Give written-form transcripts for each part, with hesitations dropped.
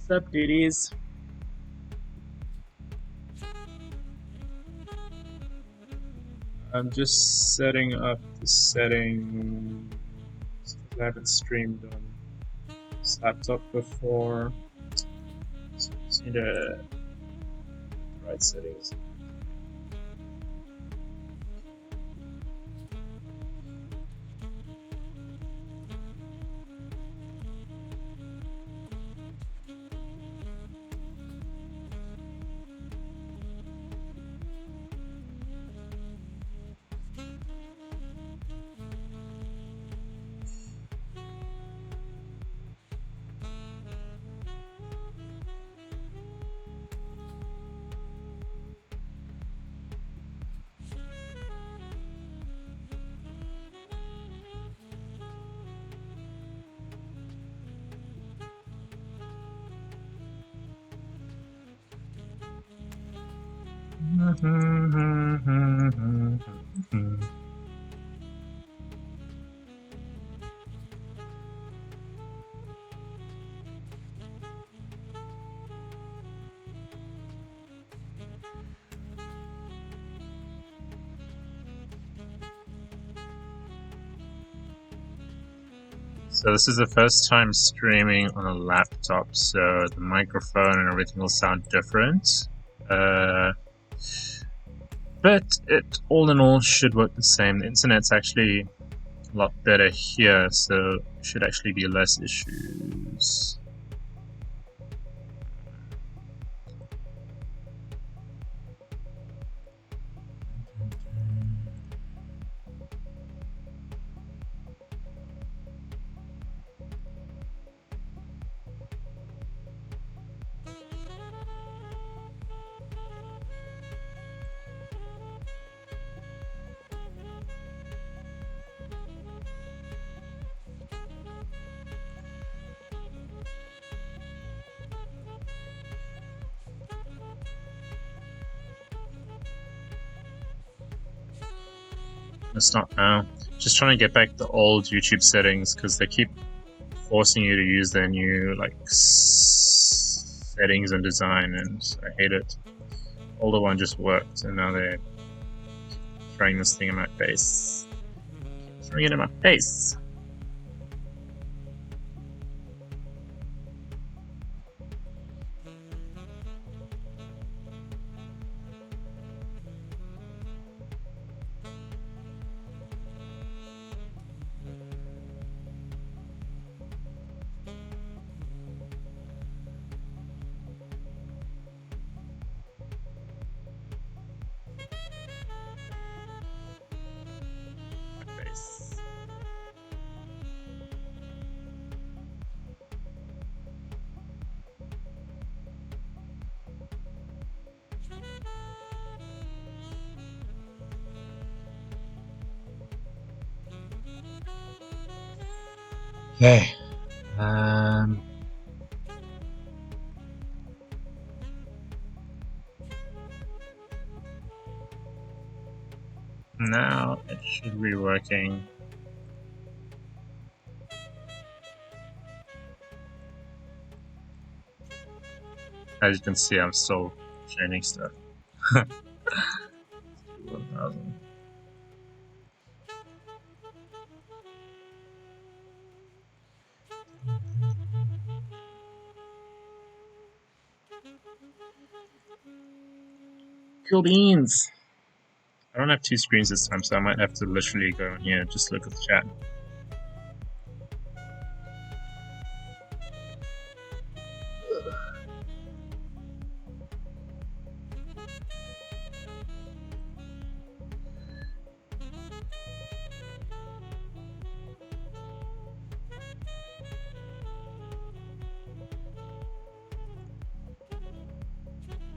What's up, duties? I'm just setting up the settings. I haven't streamed on this laptop before, so I just need to get the right settings. So this is the first time streaming on a laptop, so the microphone and everything will sound different. But it, all in all, should work the same. The internet's actually a lot better here, so should actually be less issues. It's not now. Just trying to get back the old YouTube settings because they keep forcing you to use their new settings and design, and I hate it. Older one just worked, and now they're throwing this thing in my face. Throwing it in my face. Okay. Now it should be working. As you can see, I'm still chaining stuff. 1000. Cool beans. I don't have two screens this time, so I might have to literally go in here and just look at the chat.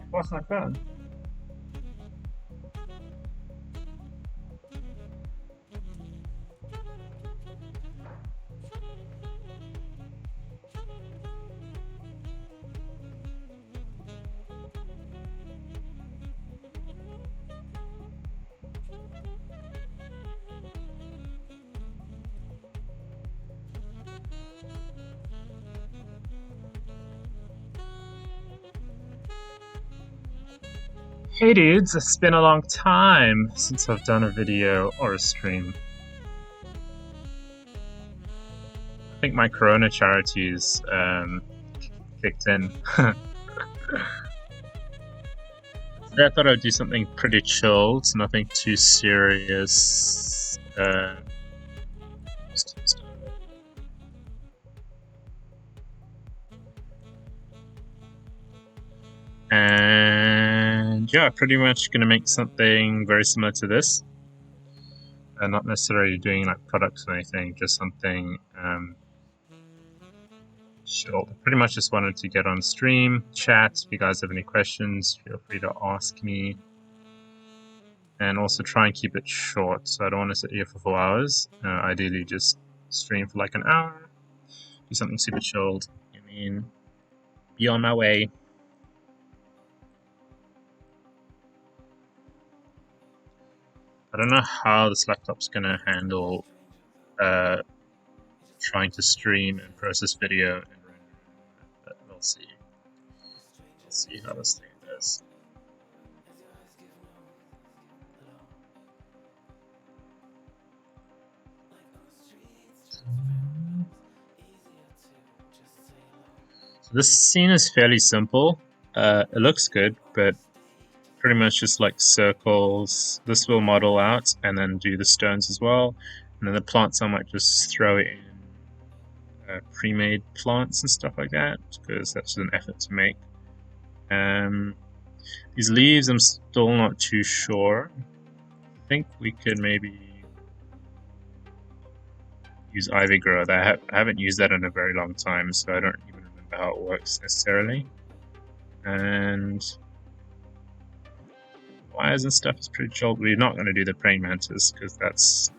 What's my phone? Hey dudes, it's been a long time since I've done a video or a stream. I think my Corona charities kicked in. Today I thought I'd do something pretty chilled, nothing too serious. And yeah, pretty much gonna make something very similar to this. Not necessarily doing like products or anything, just something chill. Pretty much just wanted to get on stream, chat. If you guys have any questions, feel free to ask me. And also try and keep it short, so I don't want to sit here for 4 hours. Ideally just stream for like an hour, do something super chilled. I mean, be on my way. I don't know how this laptop's gonna handle trying to stream and process video and render, but we'll see. We'll see how this thing does. So this scene is fairly simple. It looks good, but pretty much just like circles. This will model out and then do the stones as well. And then the plants I might just throw in pre-made plants and stuff like that, because that's an effort to make. These leaves I'm still not too sure. I think we could maybe use ivy growth. I haven't used that in a very long time, so I don't even remember how it works necessarily. And wires and stuff is pretty chilled. We're not going to do the praying mantis because that's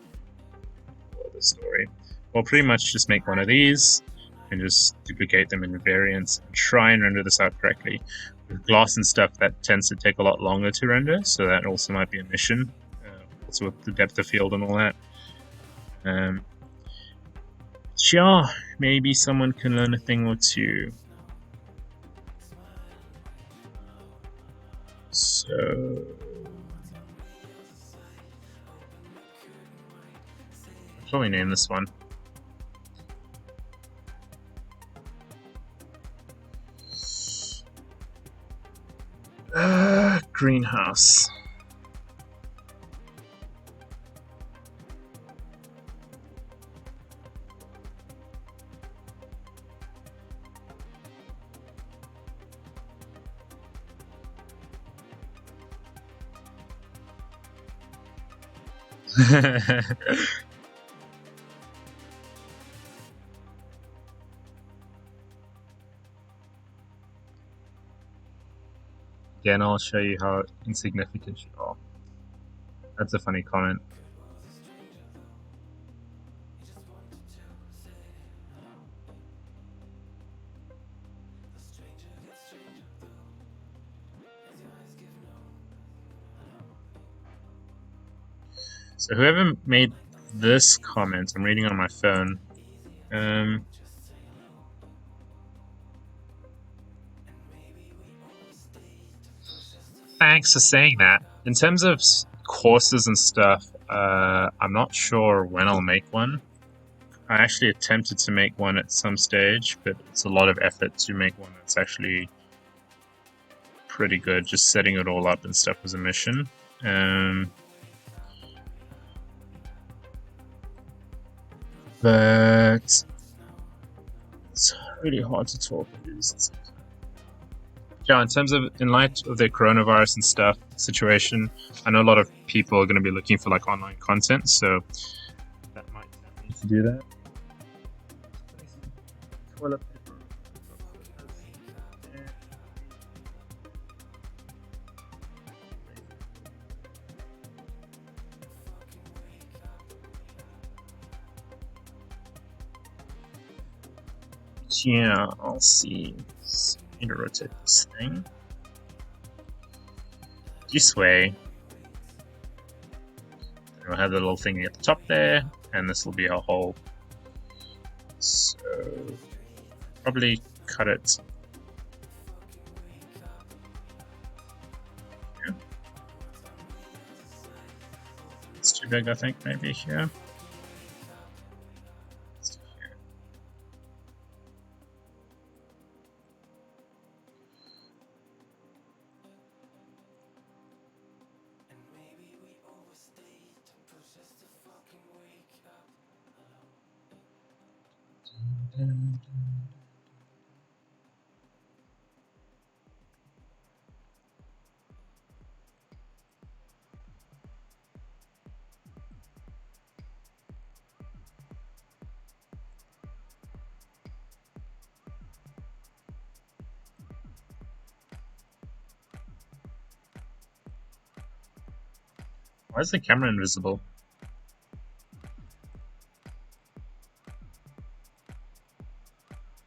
the story. We'll pretty much just make one of these and just duplicate them in variants and try and render this out correctly. With glass and stuff, that tends to take a lot longer to render, so that also might be a mission. Also with the depth of field and all that. Sure, maybe someone can learn a thing or two. So I'll probably name this one. Greenhouse. Again, I'll show you how insignificant you are. That's a funny comment. So whoever made this comment, I'm reading on my phone. Thanks for saying that. In terms of courses and stuff, I'm not sure when I'll make one. I actually attempted to make one at some stage, but it's a lot of effort to make one that's actually pretty good. Just setting it all up and stuff was a mission. But it's really hard to talk with these. Yeah, in terms of, in light of the coronavirus and stuff situation, I know a lot of people are going to be looking for like online content, so that might need to do that. Toilet paper. Yeah, I'll see. So I need to rotate this thing this way. And we'll have the little thing at the top there, and this will be our hole. So probably cut it. Yeah. Too big, I think, maybe here. Let's do here. Why is the camera invisible?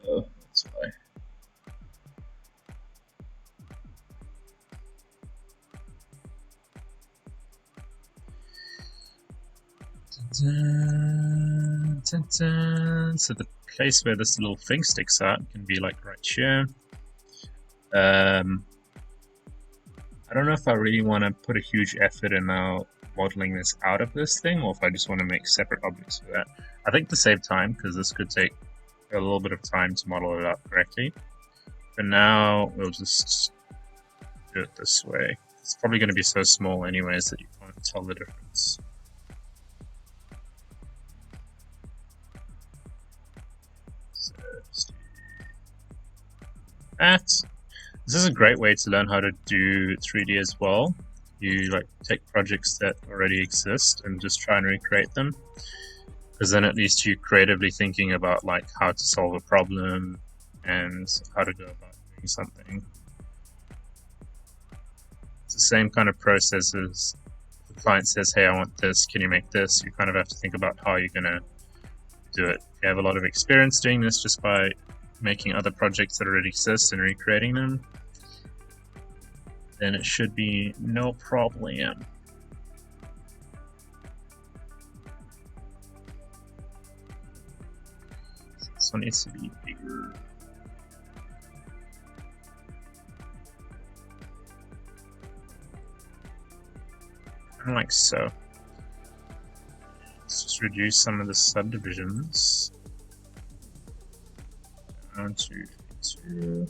Oh, that's why. Dun, dun, dun. So the place where this little thing sticks out can be like right here. I don't know if I really want to put a huge effort in now modeling this out of this thing, or if I just want to make separate objects for that. I think to save time, because this could take a little bit of time to model it out correctly. For now, we'll just do it this way. It's probably going to be so small anyways that you can't tell the difference. So just do that. This is a great way to learn how to do 3D as well. You like take projects that already exist and just try and recreate them, because then at least you're creatively thinking about like how to solve a problem and how to go about doing something. It's the same kind of process as the client says, hey, I want this, can you make this? You kind of have to think about how you're going to do it. If you have a lot of experience doing this just by making other projects that already exist and recreating them, then it should be no problem. This one needs to be bigger. Kind of like so. Let's just reduce some of the subdivisions down to 2.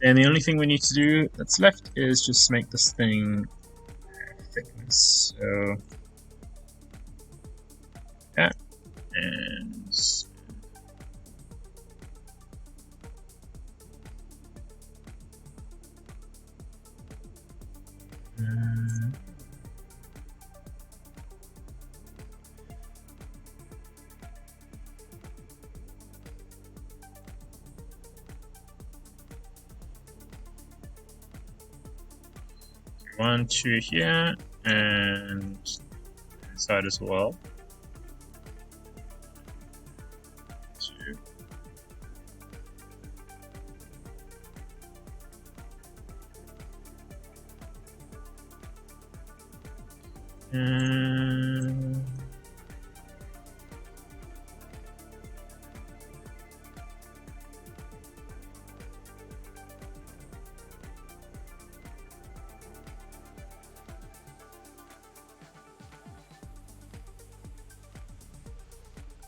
And the only thing we need to do that's left is just make this thing thickness. So that and one, 2 here, and inside as well. 2. And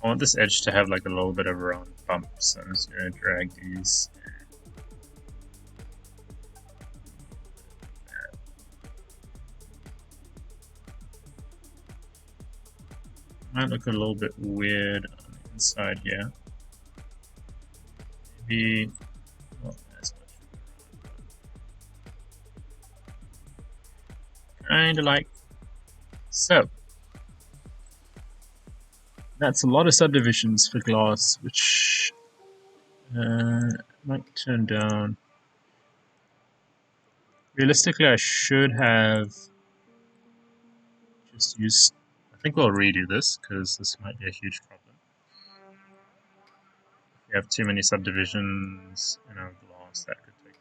I want this edge to have like a little bit of a round bump, so I'm just going to drag these. Might look a little bit weird on the inside here. Maybe not as much. Kinda like so. That's a lot of subdivisions for glass, which might turn down. Realistically, I should have just used. I think we'll redo this because this might be a huge problem. If we have too many subdivisions in our glass, that could take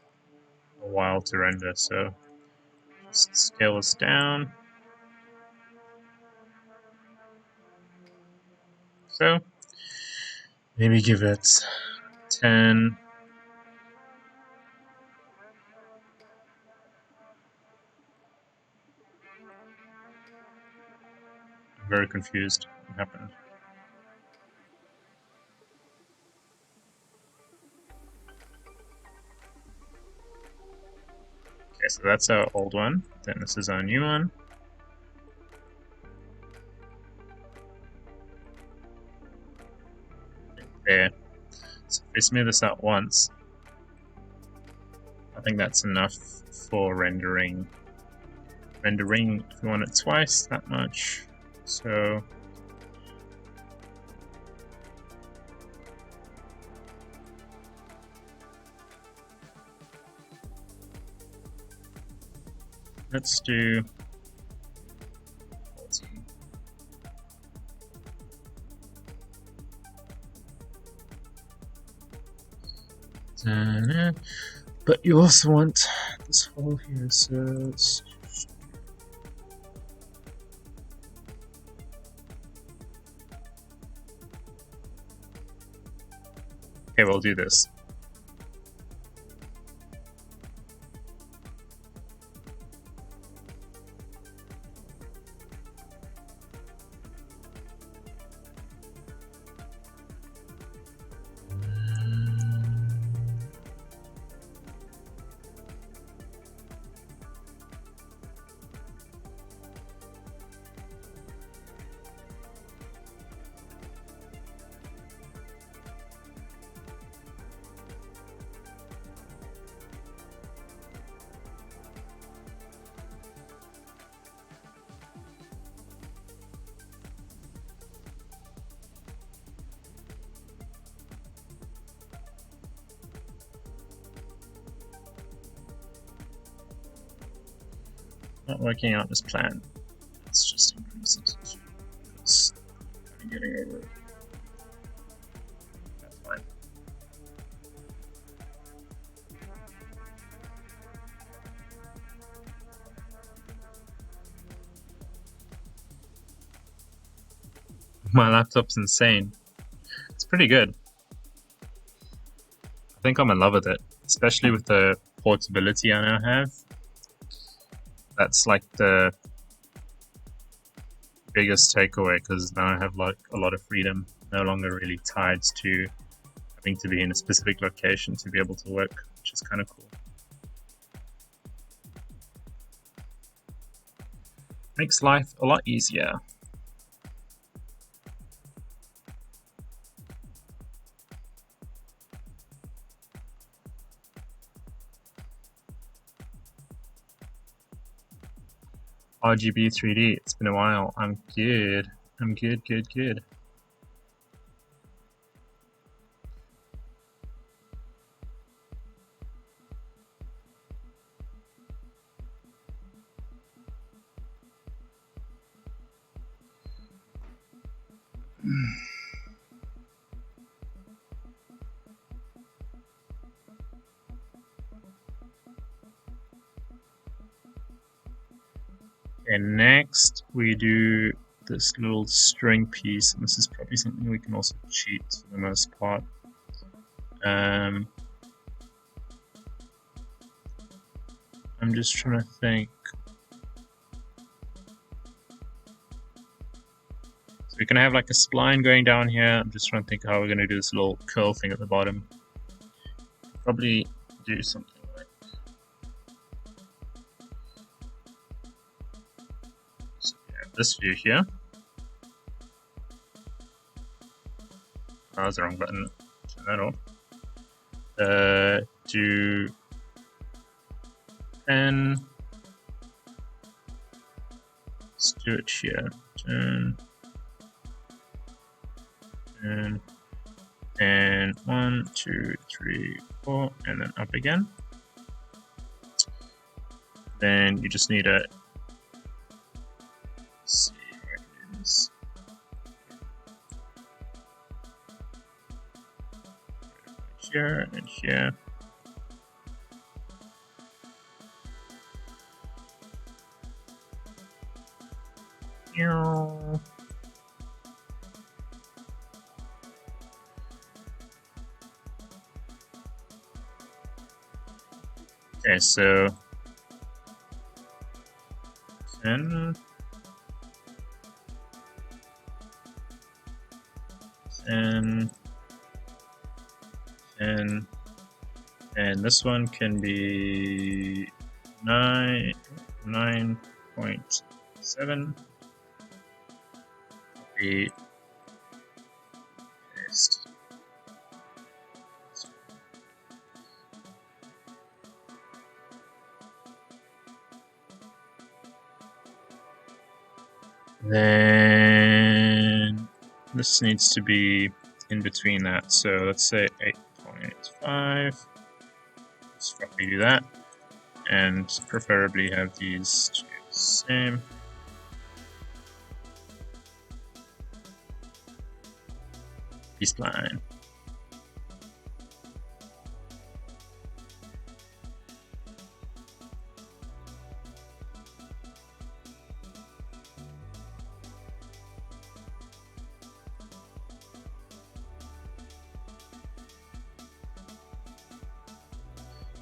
a while to render. So just scale this down. So maybe give it 10. I'm very confused. What happened? Okay, so that's our old one. Then this is our new one. There. So if we smooth this out once, I think that's enough for rendering. Rendering, if we want it twice that much. So let's do 14. But you also want this hole here, so okay, we'll do this. Not working out as planned. Let's just increase it. It's kind of getting over it. That's fine. My laptop's insane. It's pretty good. I think I'm in love with it, especially with the portability I now have. That's like the biggest takeaway, because now I have like a lot of freedom, no longer really tied to having to be in a specific location to be able to work, which is kind of cool. Makes life a lot easier. RGB 3D, it's been a while. I'm good. I'm good. And next we do this little string piece, and this is probably something we can also cheat for the most part. I'm just trying to think. So we're gonna have like a spline going down here. I'm just trying to think how we're gonna do this little curl thing at the bottom. Probably do something like so this view here. Oh, that was the wrong button. Turn that off. Do 10. Let's do it here. 10. And 1, 2, 3, 4, and then up again. Then you just need a see where it is. Here and here. Okay, so 10, 10, 10, and this one can be 9.7. Copy, paste. Then this needs to be in between that, so let's say 8.5. Let's roughly do that, and preferably have these two the same. Spline.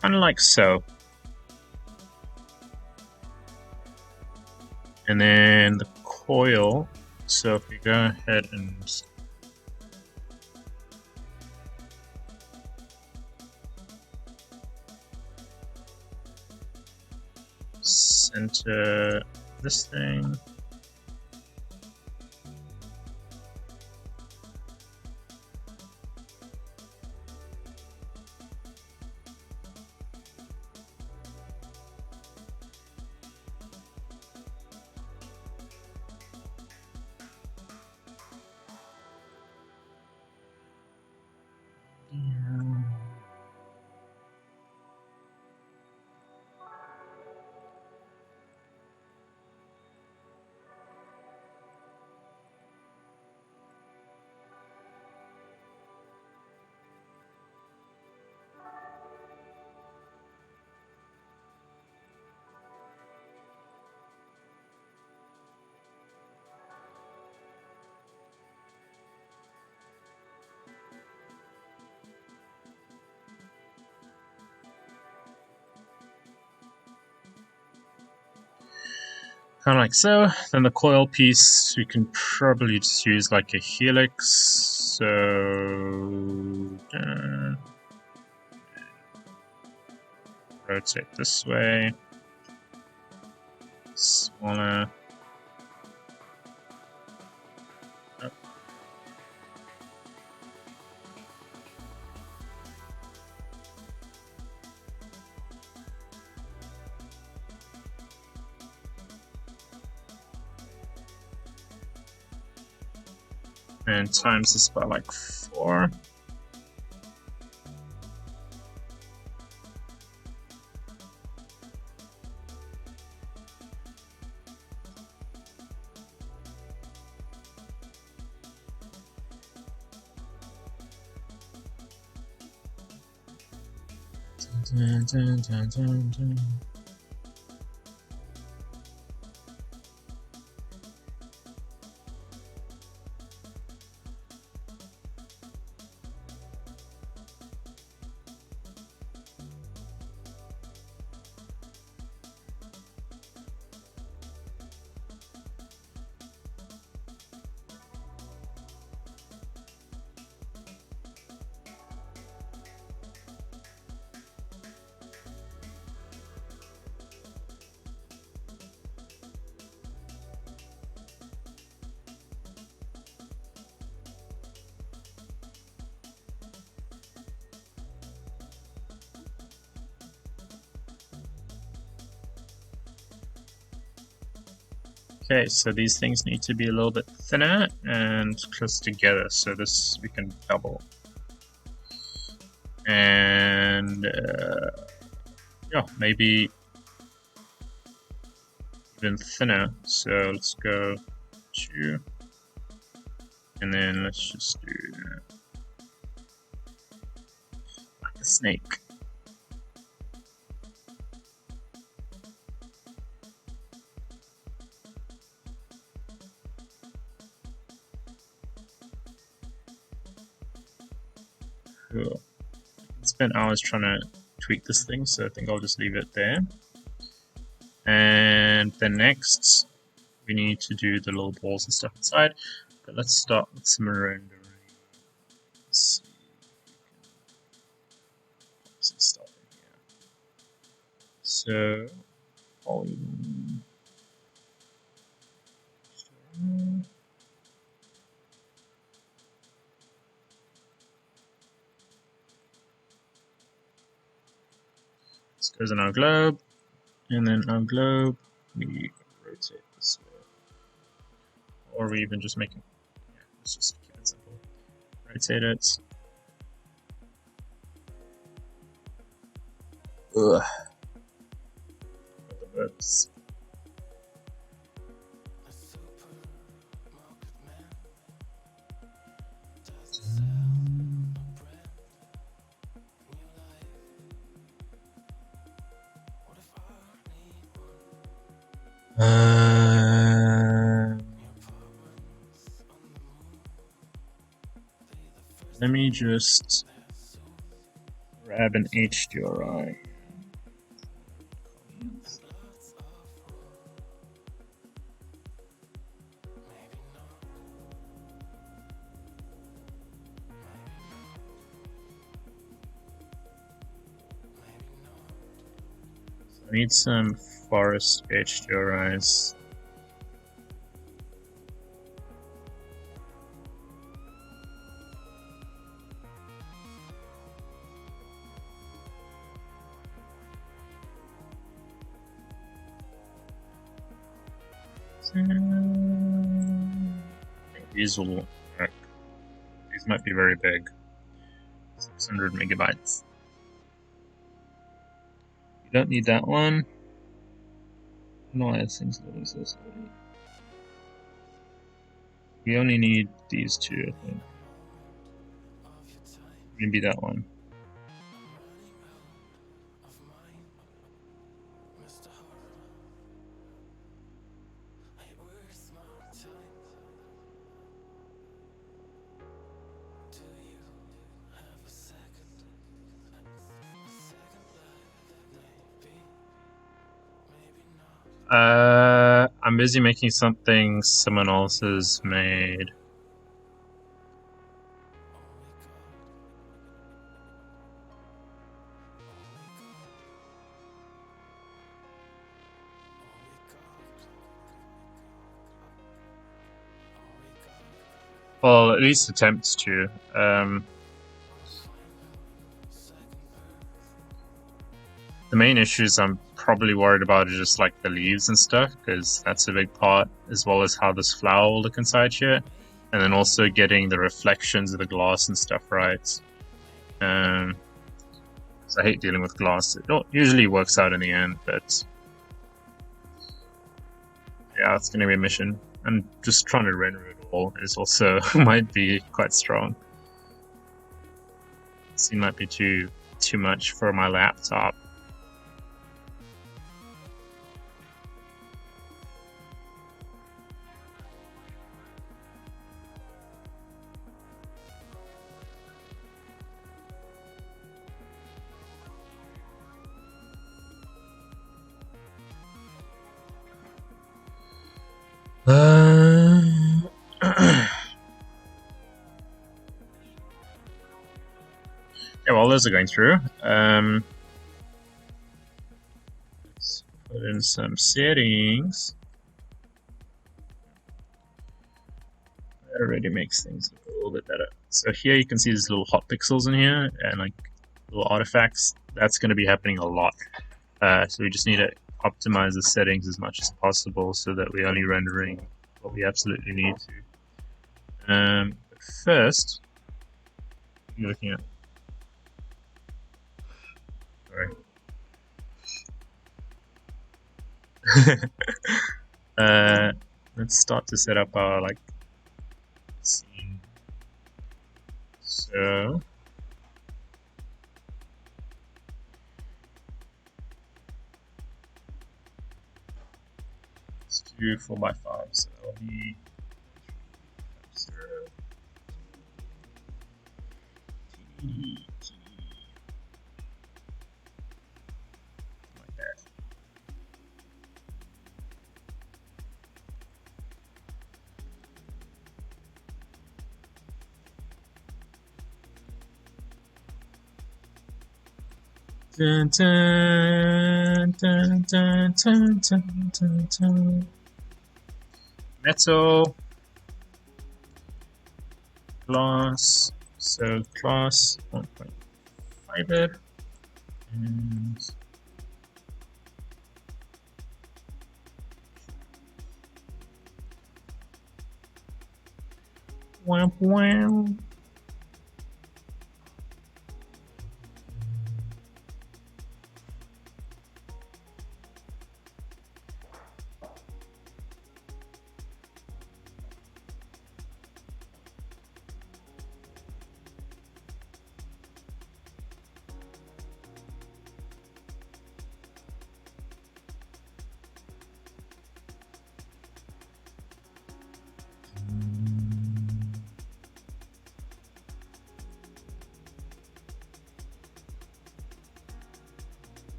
Kind of like so. And then the coil, so if we go ahead and center this thing. Kind of like so. Then the coil piece, we can probably just use like a helix. So rotate this way. Smaller. Oh. And times this by like 4. Dun, dun, dun, dun, dun. Okay, so these things need to be a little bit thinner and close together, so this we can double. And yeah, maybe even thinner, so let's go 2, and then let's just do like a snake. Cool. Spent hours trying to tweak this thing, so I think I'll just leave it there. And then next, we need to do the little balls and stuff inside. But let's start with some rendering. Let's see. Put some stuff in here. So, volume. This goes in our globe, and then our globe, we rotate this way. Or we even just make it, yeah, let's just keep it simple. Rotate it. Ugh. Got the burps. Let me just grab an HDRI. I need some forest HDRIs. These will work. These might be very big. 600 megabytes. You don't need that one. I don't know why this thing's loading so slowly. We only need these two, I think. Maybe that one. I'm busy making something someone else has made. Well, at least attempts to. The main issues I'm probably worried about is just like the leaves and stuff, because that's a big part, as well as how this flower will look inside here, and then also getting the reflections of the glass and stuff right. So I hate dealing with glass. It usually works out in the end, but yeah, it's going to be a mission. And just trying to render it all is also might be quite strong. It might be too much for my laptop. Yeah, while those are going through, let's put in some settings. That already makes things look a little bit better. So here you can see these little hot pixels in here and like little artifacts. That's going to be happening a lot. So we just need to optimize the settings as much as possible so that we're only rendering what we absolutely need to. But first, you're looking at. Sorry. Let's start to set up our like scene. So let's do 4x5. So that'll be 0. Dun, dun, dun, dun, dun, dun, dun, dun. Metal, glass, so glass 1.5 it, and wow, wow.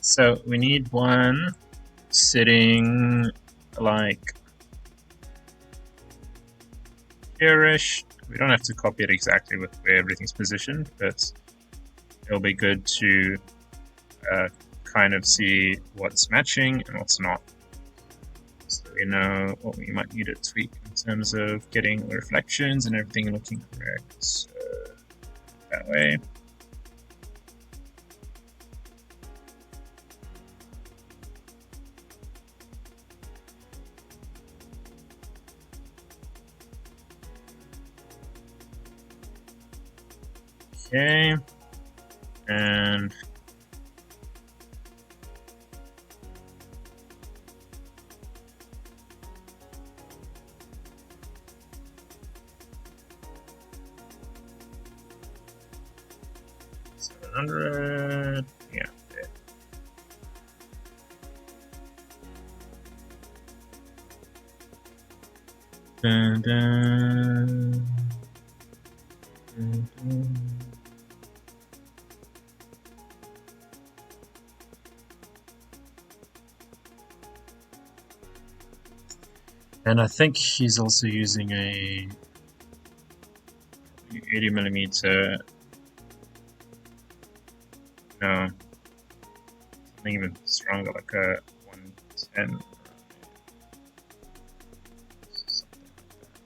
So we need one sitting like here-ish. We don't have to copy it exactly with where everything's positioned, but it'll be good to kind of see what's matching and what's not. So we know what we might need to tweak in terms of getting the reflections and everything looking correct. So that way. Okay, and $700, yeah. Okay. Dun, dun, dun, dun. And I think he's also using a 80mm. No, something even stronger, like a 110. Something like that.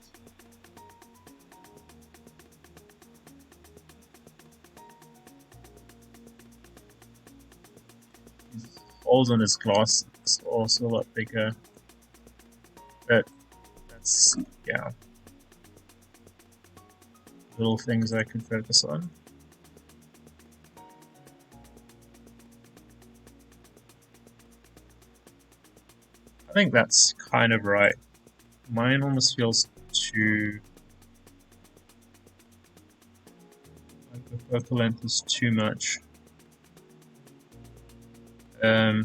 His holes on his glass is also a lot bigger. But that's, yeah, little things I can focus on. I think that's kind of right. Mine almost feels too, like the focal length is too much. Yeah,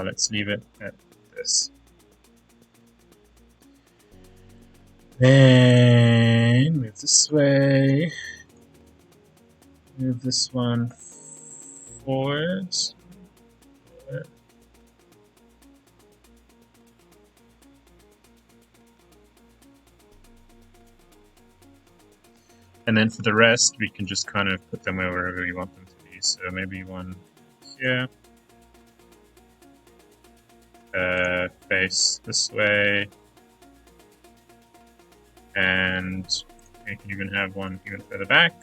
let's leave it at this. Then move this way. Move this one forward. And then for the rest, we can just kind of put them wherever we want them to be. So maybe one here. Face this way. And you can even have one even further back.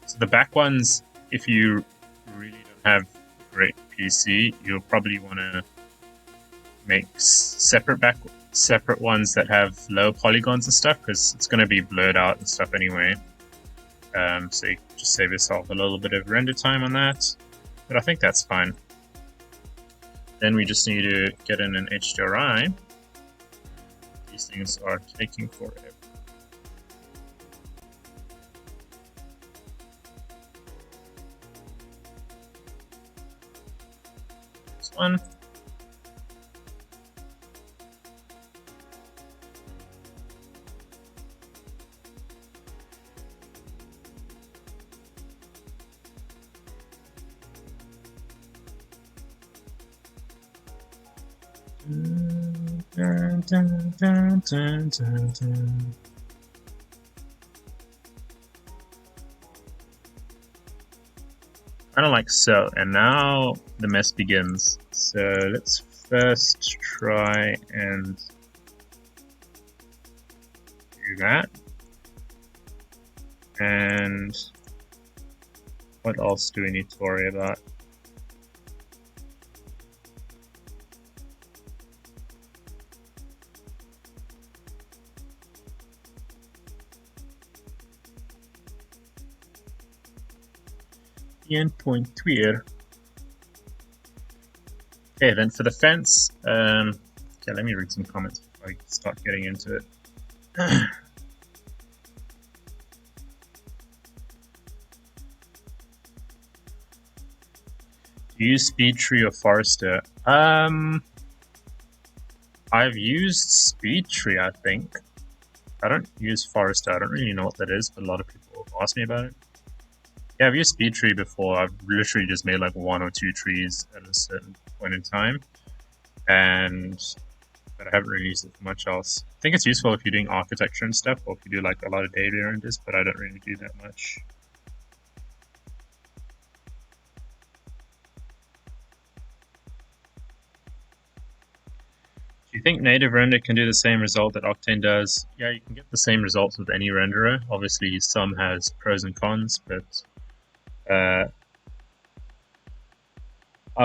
So the back ones, if you really don't have a great PC, you'll probably want to make separate ones that have low polygons and stuff, because it's going to be blurred out and stuff anyway. So you can just save yourself a little bit of render time on that, but I think that's fine. Then we just need to get in an HDRI. These things are taking forever. one. Dun, dun, dun, dun, dun, dun. Kind of like so, and now the mess begins. So let's first try and do that. And what else do we need to worry about? Endpoint clear. Okay, then for the fence, okay, let me read some comments before I start getting into it. Do you use SpeedTree or Forester? I've used SpeedTree, I think. I don't use Forester. I don't really know what that is, but a lot of people ask me about it. Yeah, I've used SpeedTree before. I've literally just made like 1 or 2 trees at a certain point in time, but I haven't really used it for much else. I think it's useful if you're doing architecture and stuff, or if you do like a lot of data renders, but I don't really do that much. Do you think native render can do the same result that Octane does? Yeah, you can get the same results with any renderer. Obviously, some has pros and cons, but I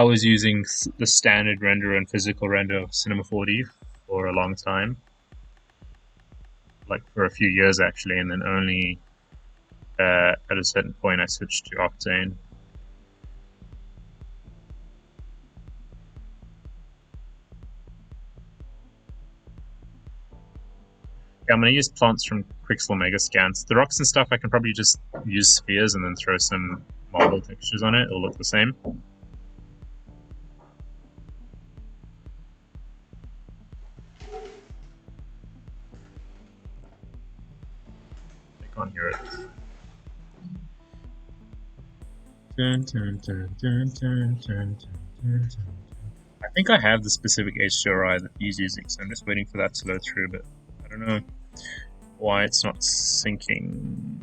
was using the standard renderer and physical render of Cinema 4D for a long time, like for a few years actually, and then only at a certain point I switched to Octane. Yeah, I'm going to use plants from Quixel Megascans. The rocks and stuff, I can probably just use spheres and then throw some marble textures on it. It'll look the same. I can't hear it. Dun, dun, dun, dun, dun, dun, dun, dun. I think I have the specific HDRI that he's using, so I'm just waiting for that to load through, but I don't know why it's not syncing.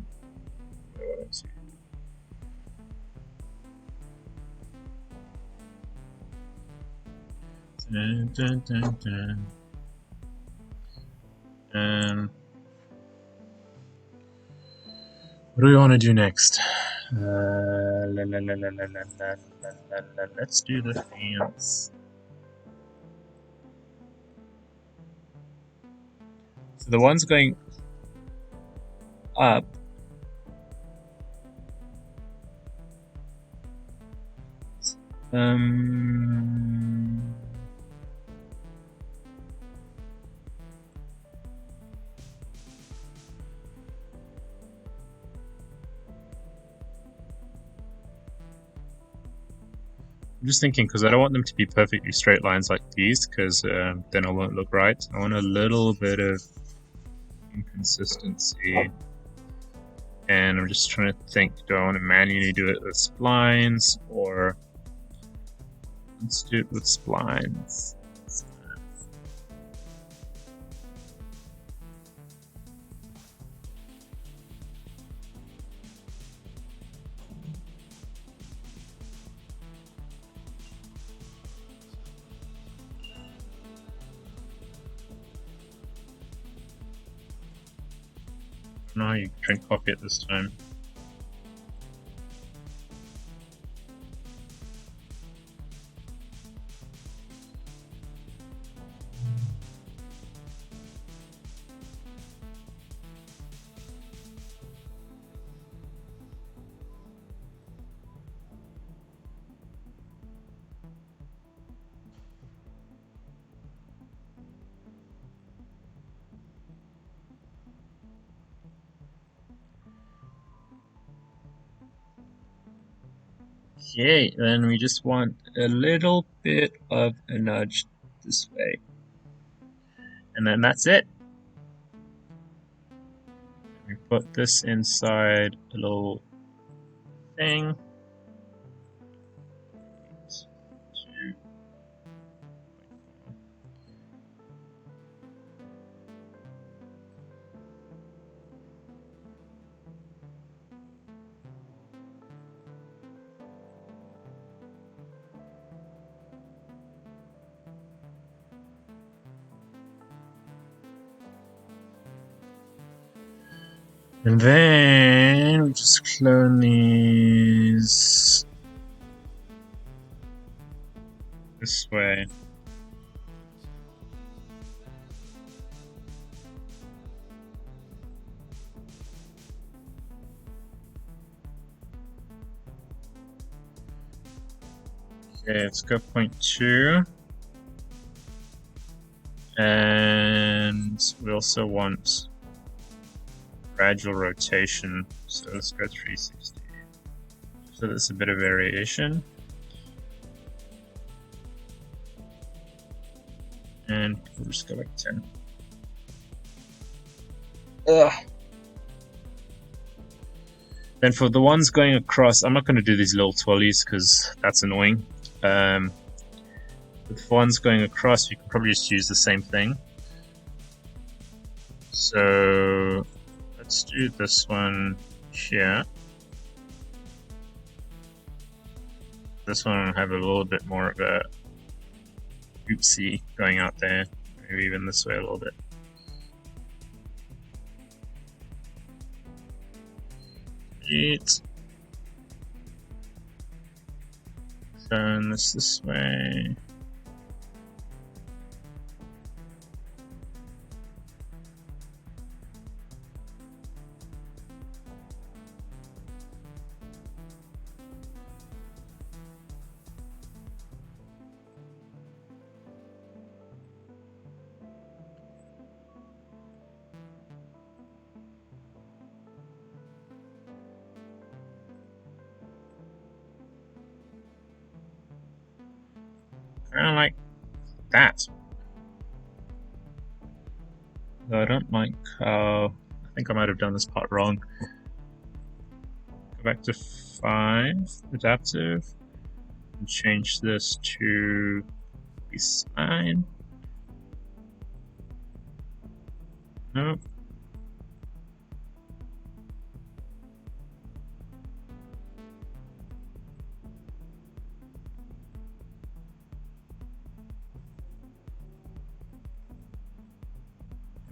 Dun, dun, dun, dun. What do we want to do next? Let's do the fence. So the ones going up, I'm just thinking because I don't want them to be perfectly straight lines like these, because then it won't look right. I want a little bit of inconsistency, and I'm just trying to think, do I want to manually do it with splines, or let's do it with splines. No, you try and copy it this time. Okay, then we just want a little bit of a nudge this way. And then that's it. We put this inside a little thing. And then we just clone these this way. Okay, let's go 0.2. And we also want gradual rotation, so let's go 360. So there's a bit of variation. And we'll just go like 10. Ugh. Then for the ones going across, I'm not going to do these little twirlies because that's annoying. With the ones going across, you can probably just use the same thing. So let's do this one here. This one will have a little bit more of a oopsie going out there. Maybe even this way a little bit. Right. Turn this way. Kind of like that. Though I don't like how... I think I might have done this part wrong. Go back to 5, adaptive, and change this to spline. Nope.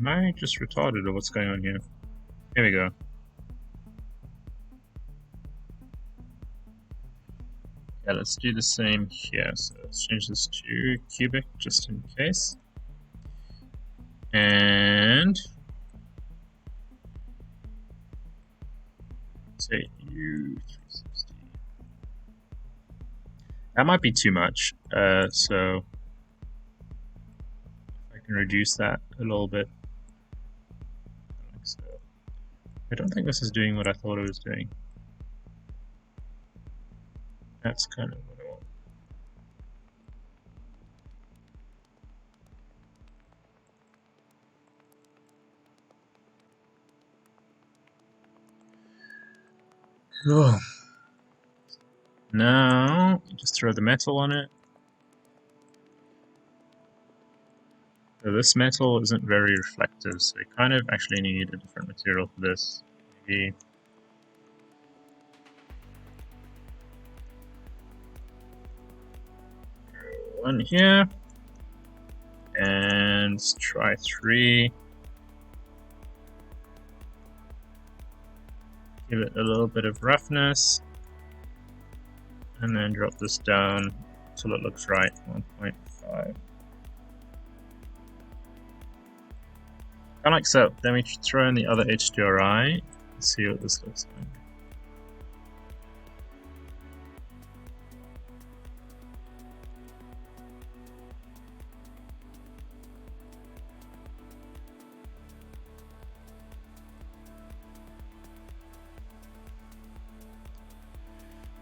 Am I just retarded or what's going on here? Here we go. Yeah, let's do the same here. So let's change this to cubic just in case. And say U360. That might be too much. So I can reduce that a little bit. Like so. I don't think this is doing what I thought it was doing. That's kind of what I want. Oh. Now, just throw the metal on it. So this metal isn't very reflective, so we kind of actually need a different material for this. Maybe one here, and try 3. Give it a little bit of roughness, and then drop this down until it looks right, 1.5. Kind of like so. Then we throw in the other HDRI and see what this looks like.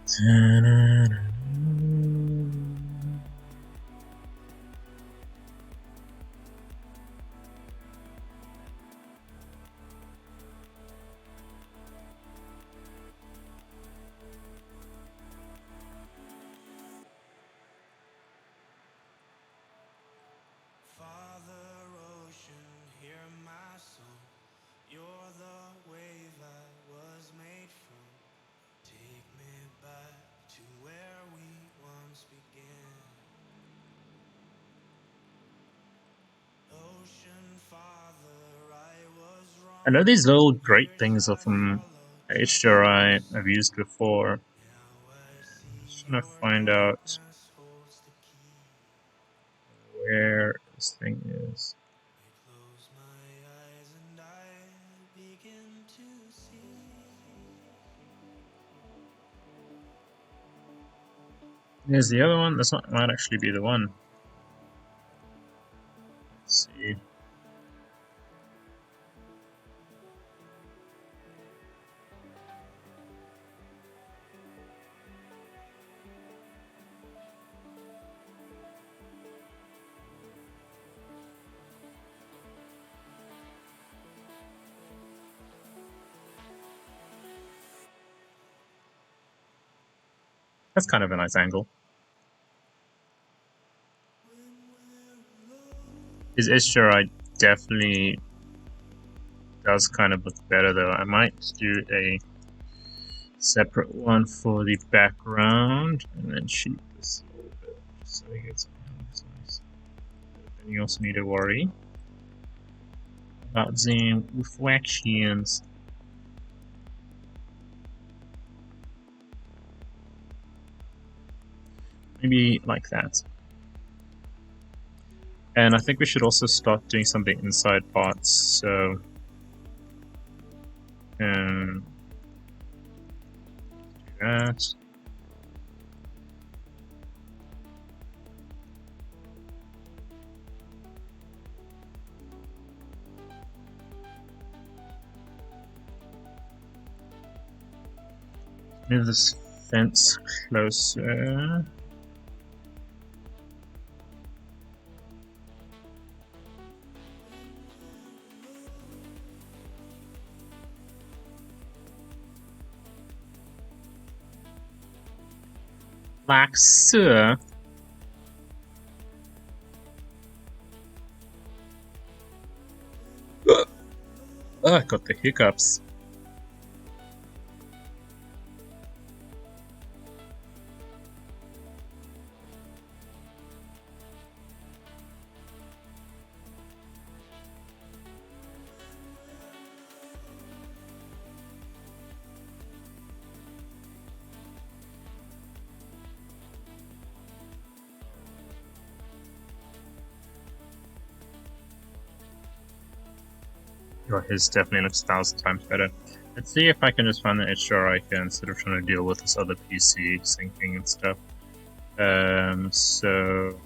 I know these little great things are from HDRI I've used before. Just trying to find out where this thing is. Here's the other one. This one might actually be the one. Let's see. That's kind of a nice angle. His HDRI definitely does kind of look better though. I might do a separate one for the background and then shoot this a little bit just so it gets nice. Then you also need to worry about zoom reflections. Maybe like that. And I think we should also start doing some of the inside parts, so do that. Move this fence closer. Like so. I got the hiccups. Oh, his definitely looks 1,000 times better. Let's see if I can just find the HDRI here instead of trying to deal with this other PC syncing and stuff. So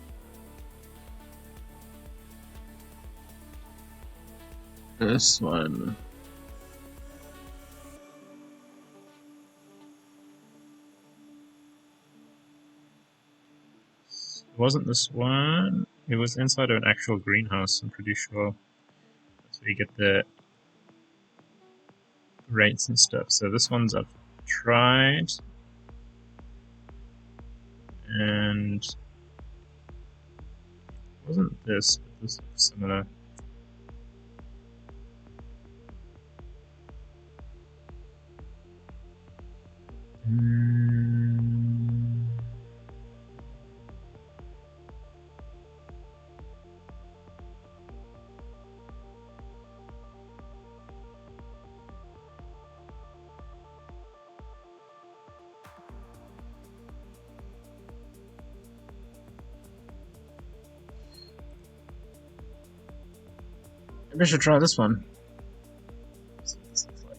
this one. It wasn't this one. It was inside of an actual greenhouse, I'm pretty sure. That's where you get the rates and stuff. So this one's I've tried. And it wasn't this, but this looks similar. Maybe I should try this one. See what this looks like.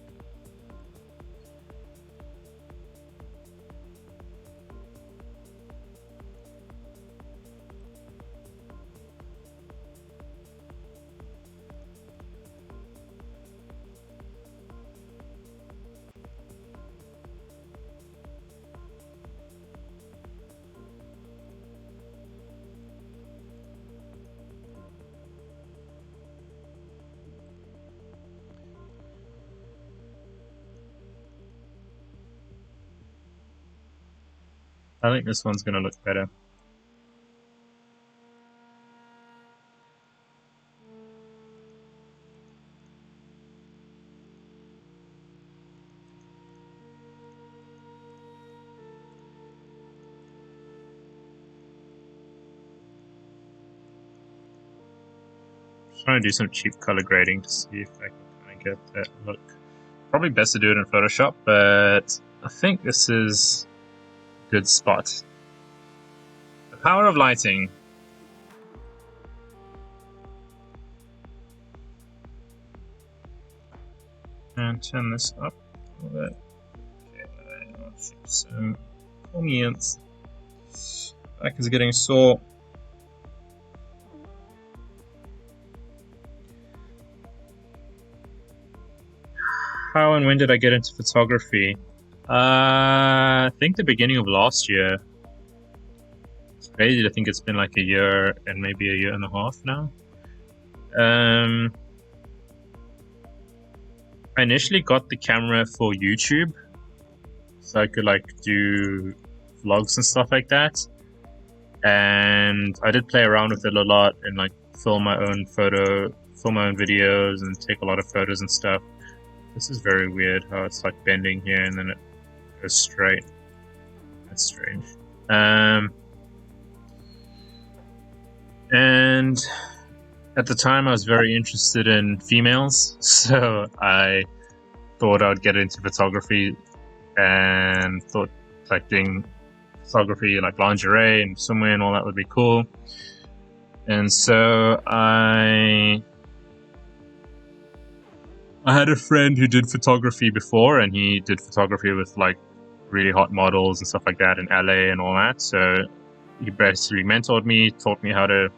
I think this one's going to look better. Trying to do some cheap color grading to see if I can kind of get that look. Probably best to do it in Photoshop, but I think this is a good spot. The power of lighting. And turn this up a little bit. Okay, I'll shoot some comments. Back is getting sore. How and when did I get into photography? I think the beginning of last year. It's crazy to think it's been like a year and maybe a year and a half now. I initially got the camera for YouTube, so I could like do vlogs and stuff like that. And I did play around with it a lot and like film my own videos and take a lot of photos and stuff. This is very weird how it's like bending here and then it goes straight. That's strange. And at the time I was very interested in females, so I thought I'd get into photography and thought like doing photography like lingerie and swimwear and all that would be cool. And so I had a friend who did photography before, and he did photography with like really hot models and stuff like that in LA and all that. So he basically mentored me, taught me how to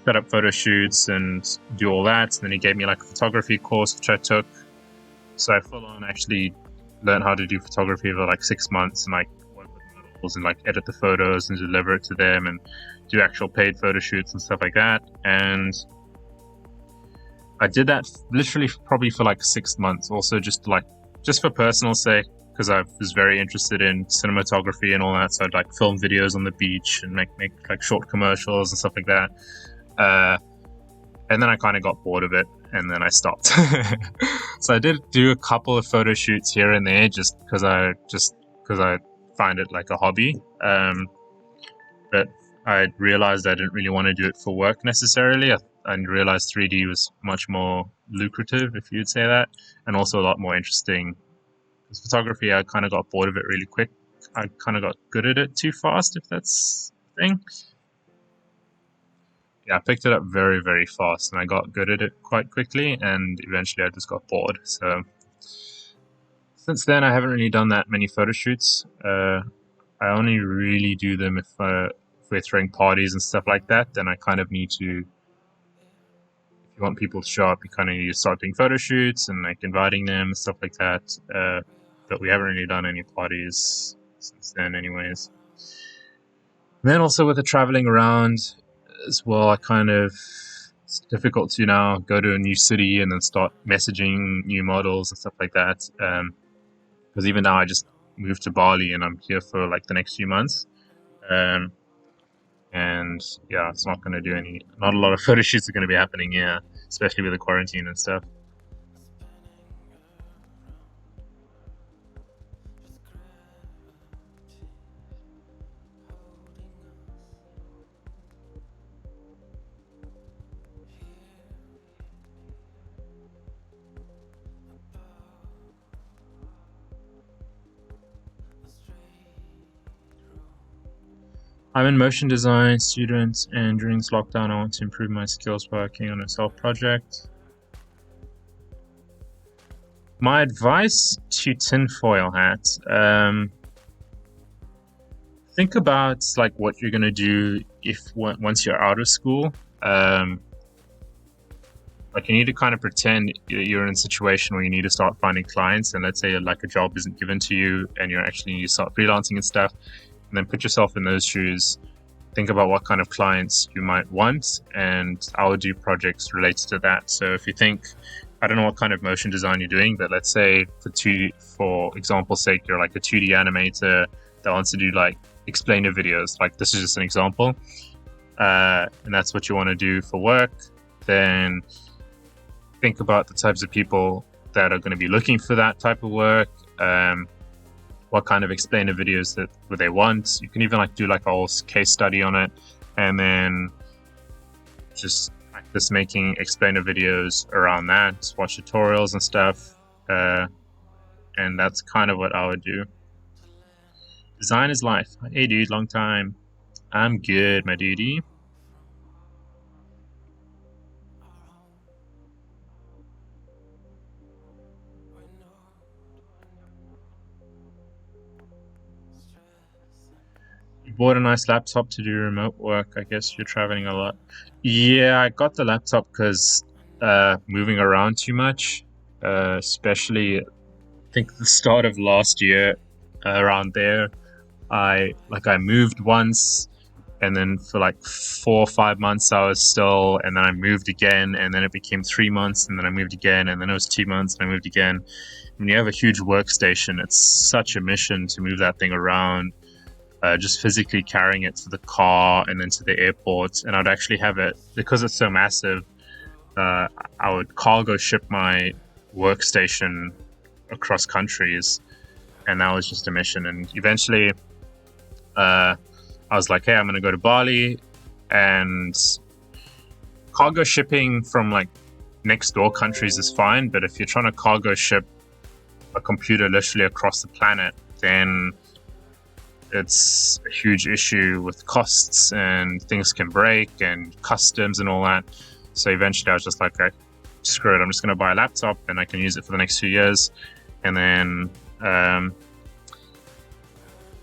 set up photo shoots and do all that. And then he gave me like a photography course, which I took. So I full on actually learned how to do photography for like 6 months and like work with models and like edit the photos and deliver it to them and do actual paid photo shoots and stuff like that. And I did that literally probably for like 6 months, also just for personal sake, because I was very interested in cinematography and all that. So I'd like film videos on the beach and make like short commercials and stuff like that. And then I kind of got bored of it, and then I stopped. So I did do a couple of photo shoots here and there, just because I find it like a hobby. But I realized I didn't really want to do it for work necessarily. I realized 3D was much more lucrative, if you'd say that, and also a lot more interesting. Because photography, I kind of got bored of it really quick. I kind of got good at it too fast, if that's the thing. Yeah, I picked it up very, very fast, and I got good at it quite quickly, and eventually I just got bored. So since then, I haven't really done that many photo shoots. I only really do them if we're throwing parties and stuff like that. Then I kind of need to, if you want people to show up, you kind of need to start doing photo shoots and like inviting them and stuff like that. But we haven't really done any parties since then anyways. And then also with the traveling around as well, it's difficult to now go to a new city and then start messaging new models and stuff like that. Because even now I just moved to Bali and I'm here for like the next few months. And yeah, it's not a lot of photo shoots are going to be happening here, especially with the quarantine and stuff. I'm in motion design student, and during this lockdown I want to improve my skills by working on a self-project. My advice to tinfoil hat, think about like what you're going to do once you're out of school. Like you need to kind of pretend you're in a situation where you need to start finding clients, and let's say like a job isn't given to you and you're actually need to start freelancing and stuff. And then put yourself in those shoes, think about what kind of clients you might want, and I would do projects related to that. So if you think, I don't know what kind of motion design you're doing, but let's say for example's sake, you're like a 2D animator that wants to do like explainer videos. Like this is just an example, and that's what you want to do for work. Then think about the types of people that are going to be looking for that type of work. What kind of explainer videos that would they want? You can even like do like a whole case study on it, and then just practice making explainer videos around that. Watch tutorials and stuff, and that's kind of what I would do. Design is life. Hey dude, long time. I'm good, my dude. You bought a nice laptop to do remote work. I guess you're traveling a lot. Yeah, I got the laptop because moving around too much, especially I think the start of last year, around there, I moved once, and then for like 4 or 5 months I was still, and then I moved again, and then it became 3 months, and then I moved again, and then it was 2 months, and I moved again. When you have a huge workstation, it's such a mission to move that thing around. Just physically carrying it to the car and then to the airport. And I'd actually have it, because it's so massive, I would cargo ship my workstation across countries, and that was just a mission. And eventually I was like, hey, I'm going to go to Bali, and cargo shipping from like next door countries is fine, but if you're trying to cargo ship a computer literally across the planet, then it's a huge issue with costs, and things can break and customs and all that. So eventually I was just like, okay, screw it, I'm just going to buy a laptop and I can use it for the next few years. And then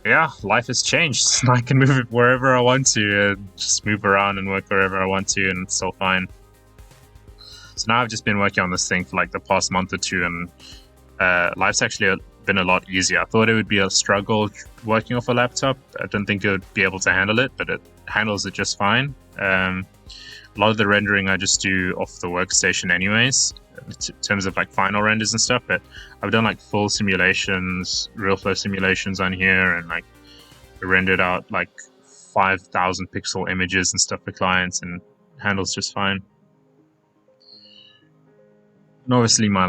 yeah, life has changed. I can move it wherever I want to, just move around and work wherever I want to, and it's still fine. So now I've just been working on this thing for like the past month or two, and life's actually been a lot easier. I thought it would be a struggle working off a laptop. I didn't think it would be able to handle it, but it handles it just fine. A lot of the rendering I just do off the workstation anyways, in terms of like final renders and stuff, but I've done like full simulations, real flow simulations on here, and like rendered out like 5,000 pixel images and stuff for clients, and handles just fine. And obviously my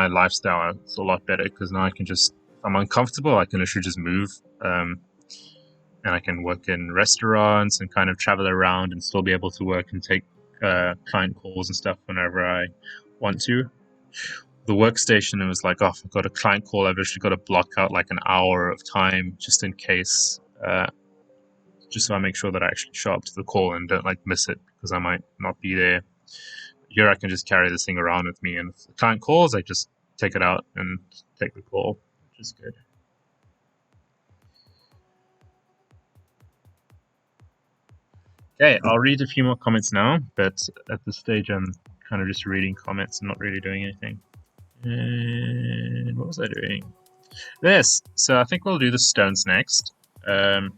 lifestyle is a lot better, because now I can just, if I'm uncomfortable, I can literally just move, and I can work in restaurants and kind of travel around and still be able to work and take client calls and stuff whenever I want to. The workstation, it was like, oh, if I've got a client call, I've actually got to block out like an hour of time just in case, just so I make sure that I actually show up to the call and don't like miss it because I might not be there. Here I can just carry this thing around with me, and if the client calls, I just take it out and take the call, which is good. Okay, I'll read a few more comments now, but at this stage I'm kind of just reading comments and not really doing anything. And what was I doing? This. So I think we'll do the stones next. So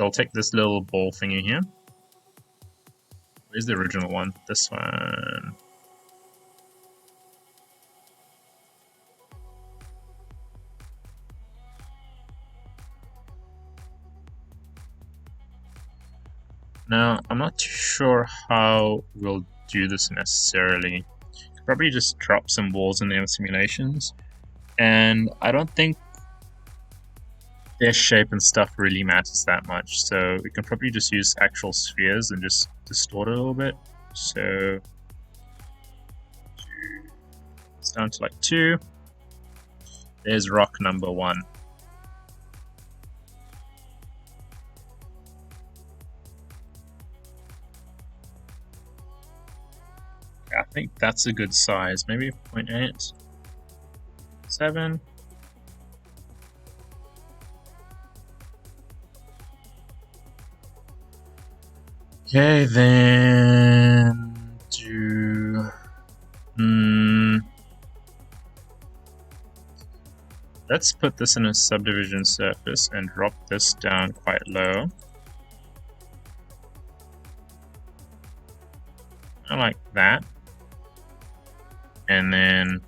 I'll take this little ball thingy here. Where's the original one? This one. Now, I'm not too sure how we'll do this necessarily. Probably just drop some balls in their simulations, and I don't think their shape and stuff really matters that much, so we can probably just use actual spheres and just distort it a little bit. So it's down to like 2. There's rock number 1. I think that's a good size, maybe 0.8, 7. Okay, then do let's put this in a subdivision surface and drop this down quite low. I like that. And then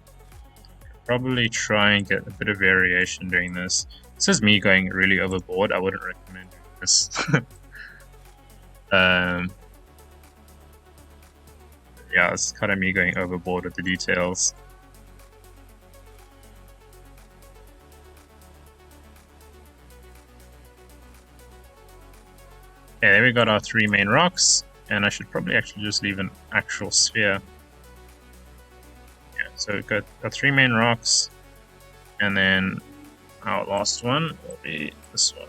Probably try and get a bit of variation doing this. This is me going really overboard. I wouldn't recommend doing this. Yeah, it's kind of me going overboard with the details. Okay, there we got our 3 main rocks, and I should probably actually just leave an actual sphere. Yeah, so we've got our 3 main rocks, and then our last one will be this one.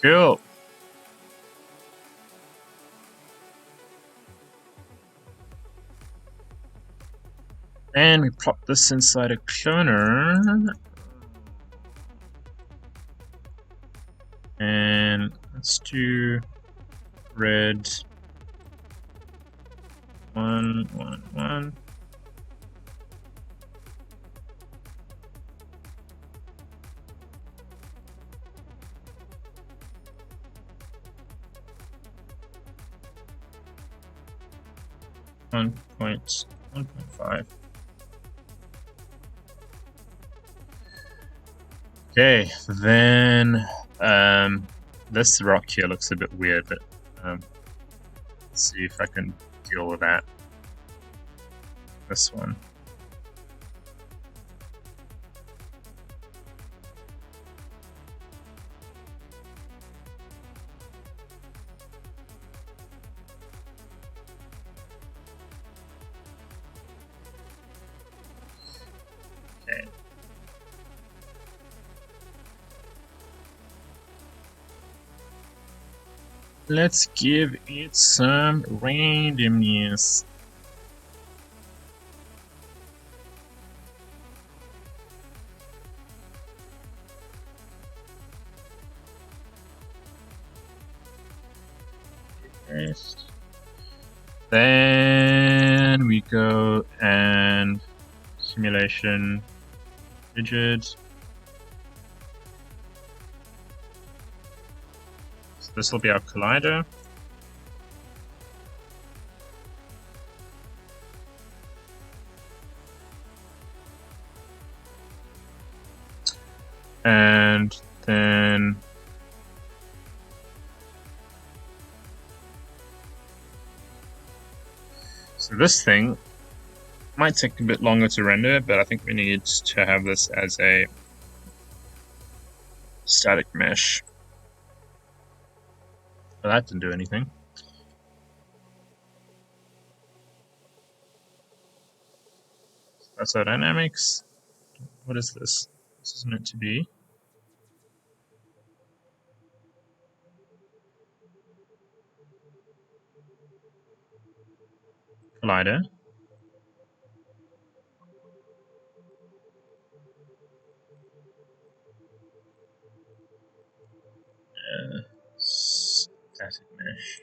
Cool. And we plop this inside a cloner. And let's do red 1, 1, 1. One point 1.5. Okay, then this rock here looks a bit weird, but let's see if I can deal with that. This one. Okay. Let's give it some randomness. First. Then we go and simulation rigid. So this will be our collider. And then so this thing might take a bit longer to render, but I think we need to have this as a static mesh. Well, that didn't do anything. That's our dynamics. What is this? This is meant to be collider. Static mesh.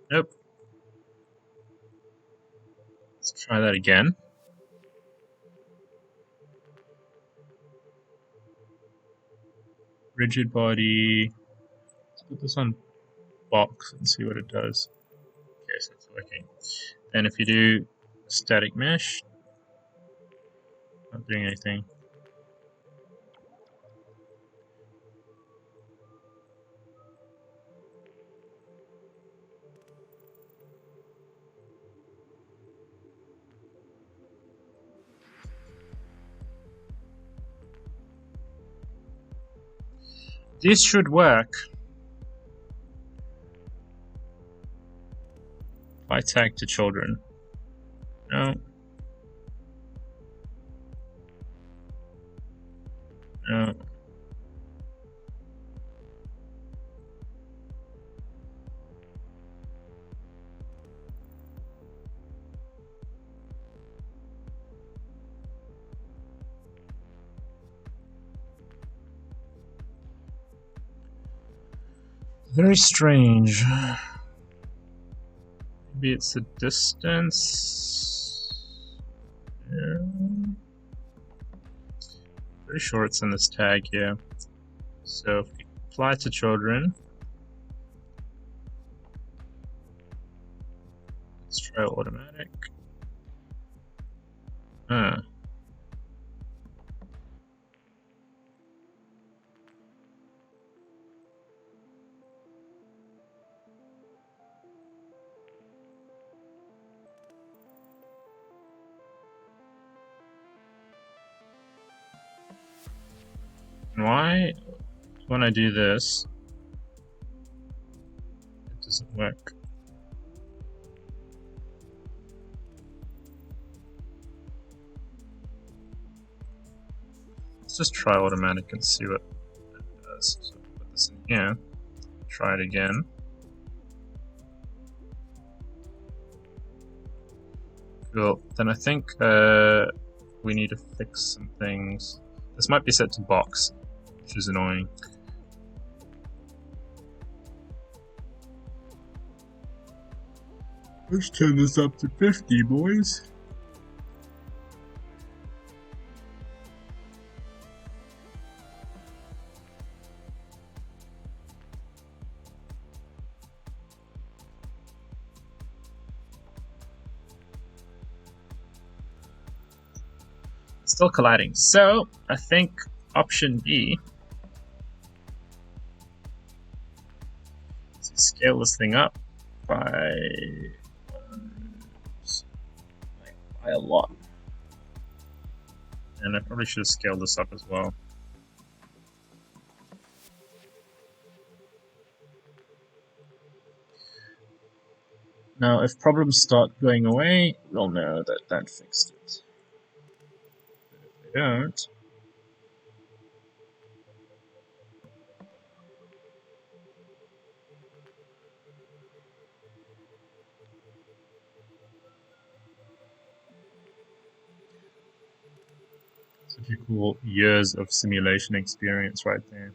Nope. Let's try that again. Rigid body. Let's put this on box and see what it does. Okay, so it's working. And if you do static mesh, not doing anything. This should work. Apply tag to children. No. No. Very strange. Maybe it's the distance. Yeah. Pretty sure it's in this tag here. So if we apply to children, let's try automatic. Why, when I do this, it doesn't work? Let's just try automatic and see what it does. So put this in here, try it again. Cool, then I think we need to fix some things. This might be set to box, which is annoying. Let's turn this up to 50, boys. Still colliding. So I think option B is to scale this thing up by a lot. And I probably should have scaled this up as well. Now, if problems start going away, we'll know that that fixed it. But if they don't, it's what you call years of simulation experience right there.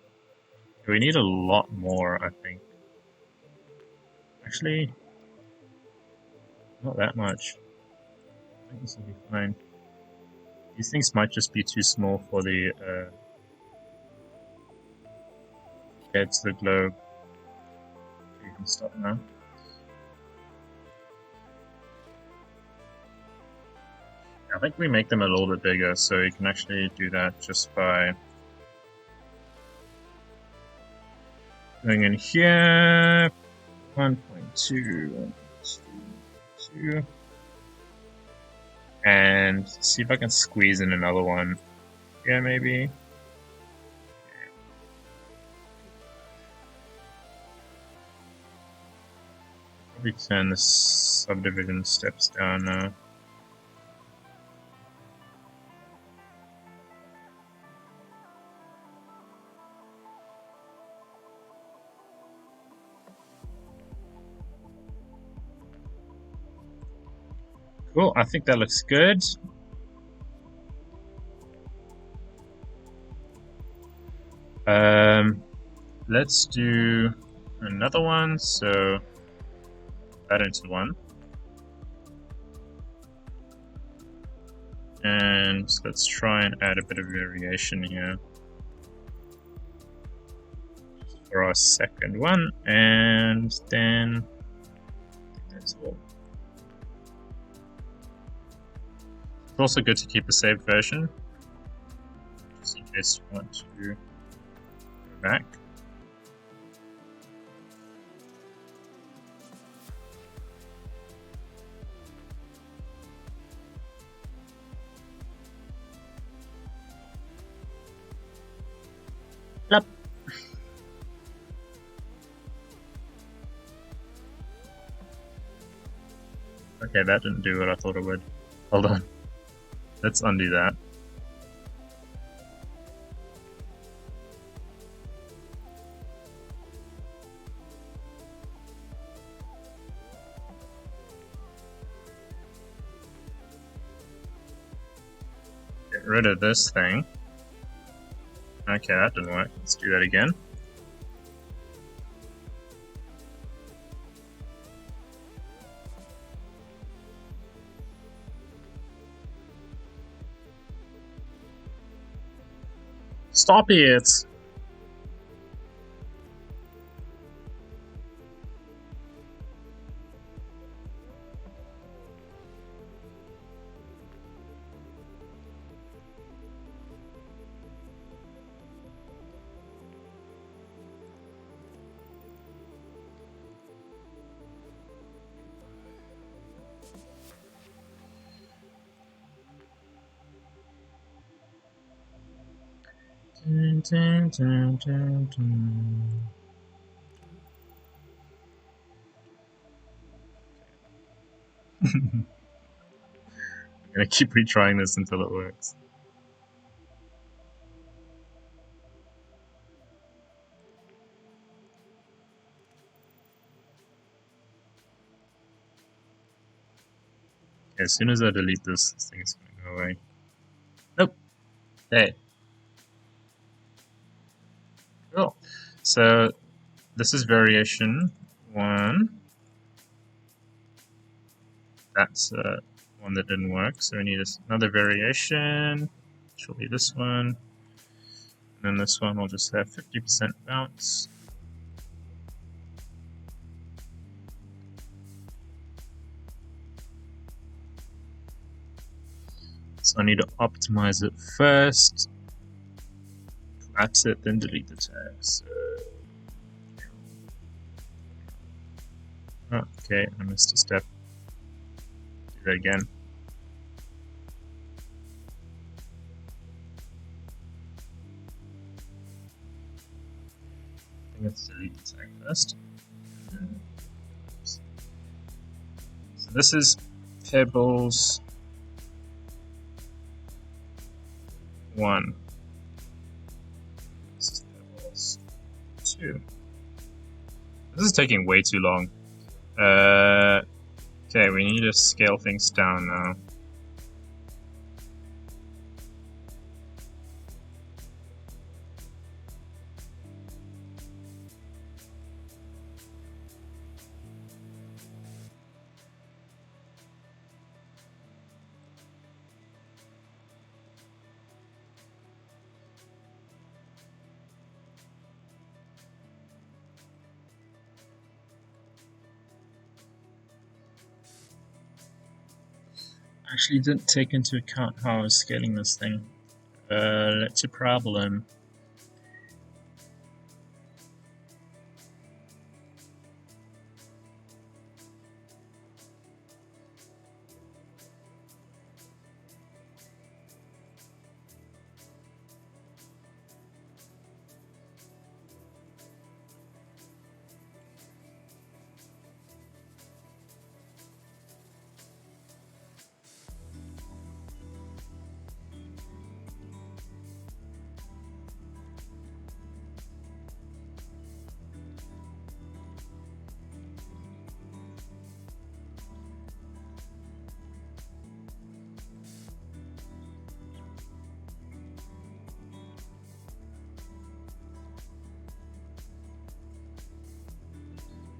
We need a lot more, I think. Actually, not that much. I think this will be fine. These things might just be too small for the head to the globe. You can stop now. I think we make them a little bit bigger, so you can actually do that just by going in here, 1.2, 1.2, and see if I can squeeze in another one here, maybe. Probably turn the subdivision steps down now. Cool, I think that looks good. Let's do another one, so that into one. And let's try and add a bit of variation here for our second one, and then that's all. It's also good to keep a saved version, just in case you want to go back. Yep. Okay, that didn't do what I thought it would. Hold on. Let's undo that. Get rid of this thing. Okay, that didn't work. Let's do that again. Stop it! Dun, dun, dun, dun, dun. I'm gonna keep retrying this until it works. Okay, as soon as I delete this, this thing is gonna go away. Nope. Hey. Cool. So this is variation 1. That's one that didn't work, so we need another variation, which will be this one. And then this one will just have 50% bounce. So I need to optimize it first, collapse it, then delete the tag. So okay, I missed a step. Do that again. I think let's delete the tag first. So this is Pebbles 1. This is Pebbles 2. This is taking way too long. Okay, we need to scale things down now. Actually didn't take into account how I was scaling this thing. That's a problem.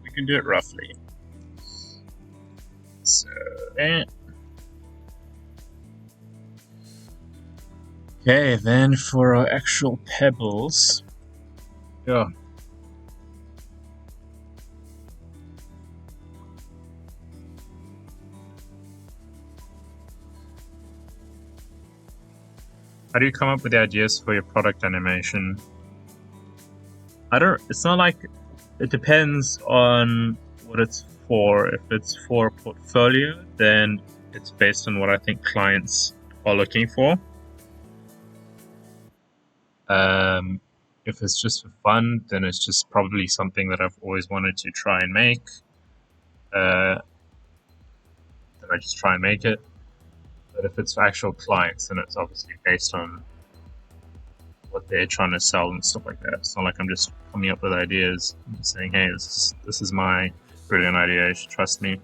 We can do it roughly. So, okay, then for our actual pebbles. Yeah. How do you come up with the ideas for your product animation? It's not like, it depends on what it's for. If it's for portfolio, then it's based on what I think clients are looking for. If it's just for fun, then it's just probably something that I've always wanted to try and make. Then I just try and make it. But if it's for actual clients, then it's obviously based on what they're trying to sell and stuff like that. It's not like I'm just coming up with ideas. I'm just saying, hey, this is my brilliant idea. You should trust me.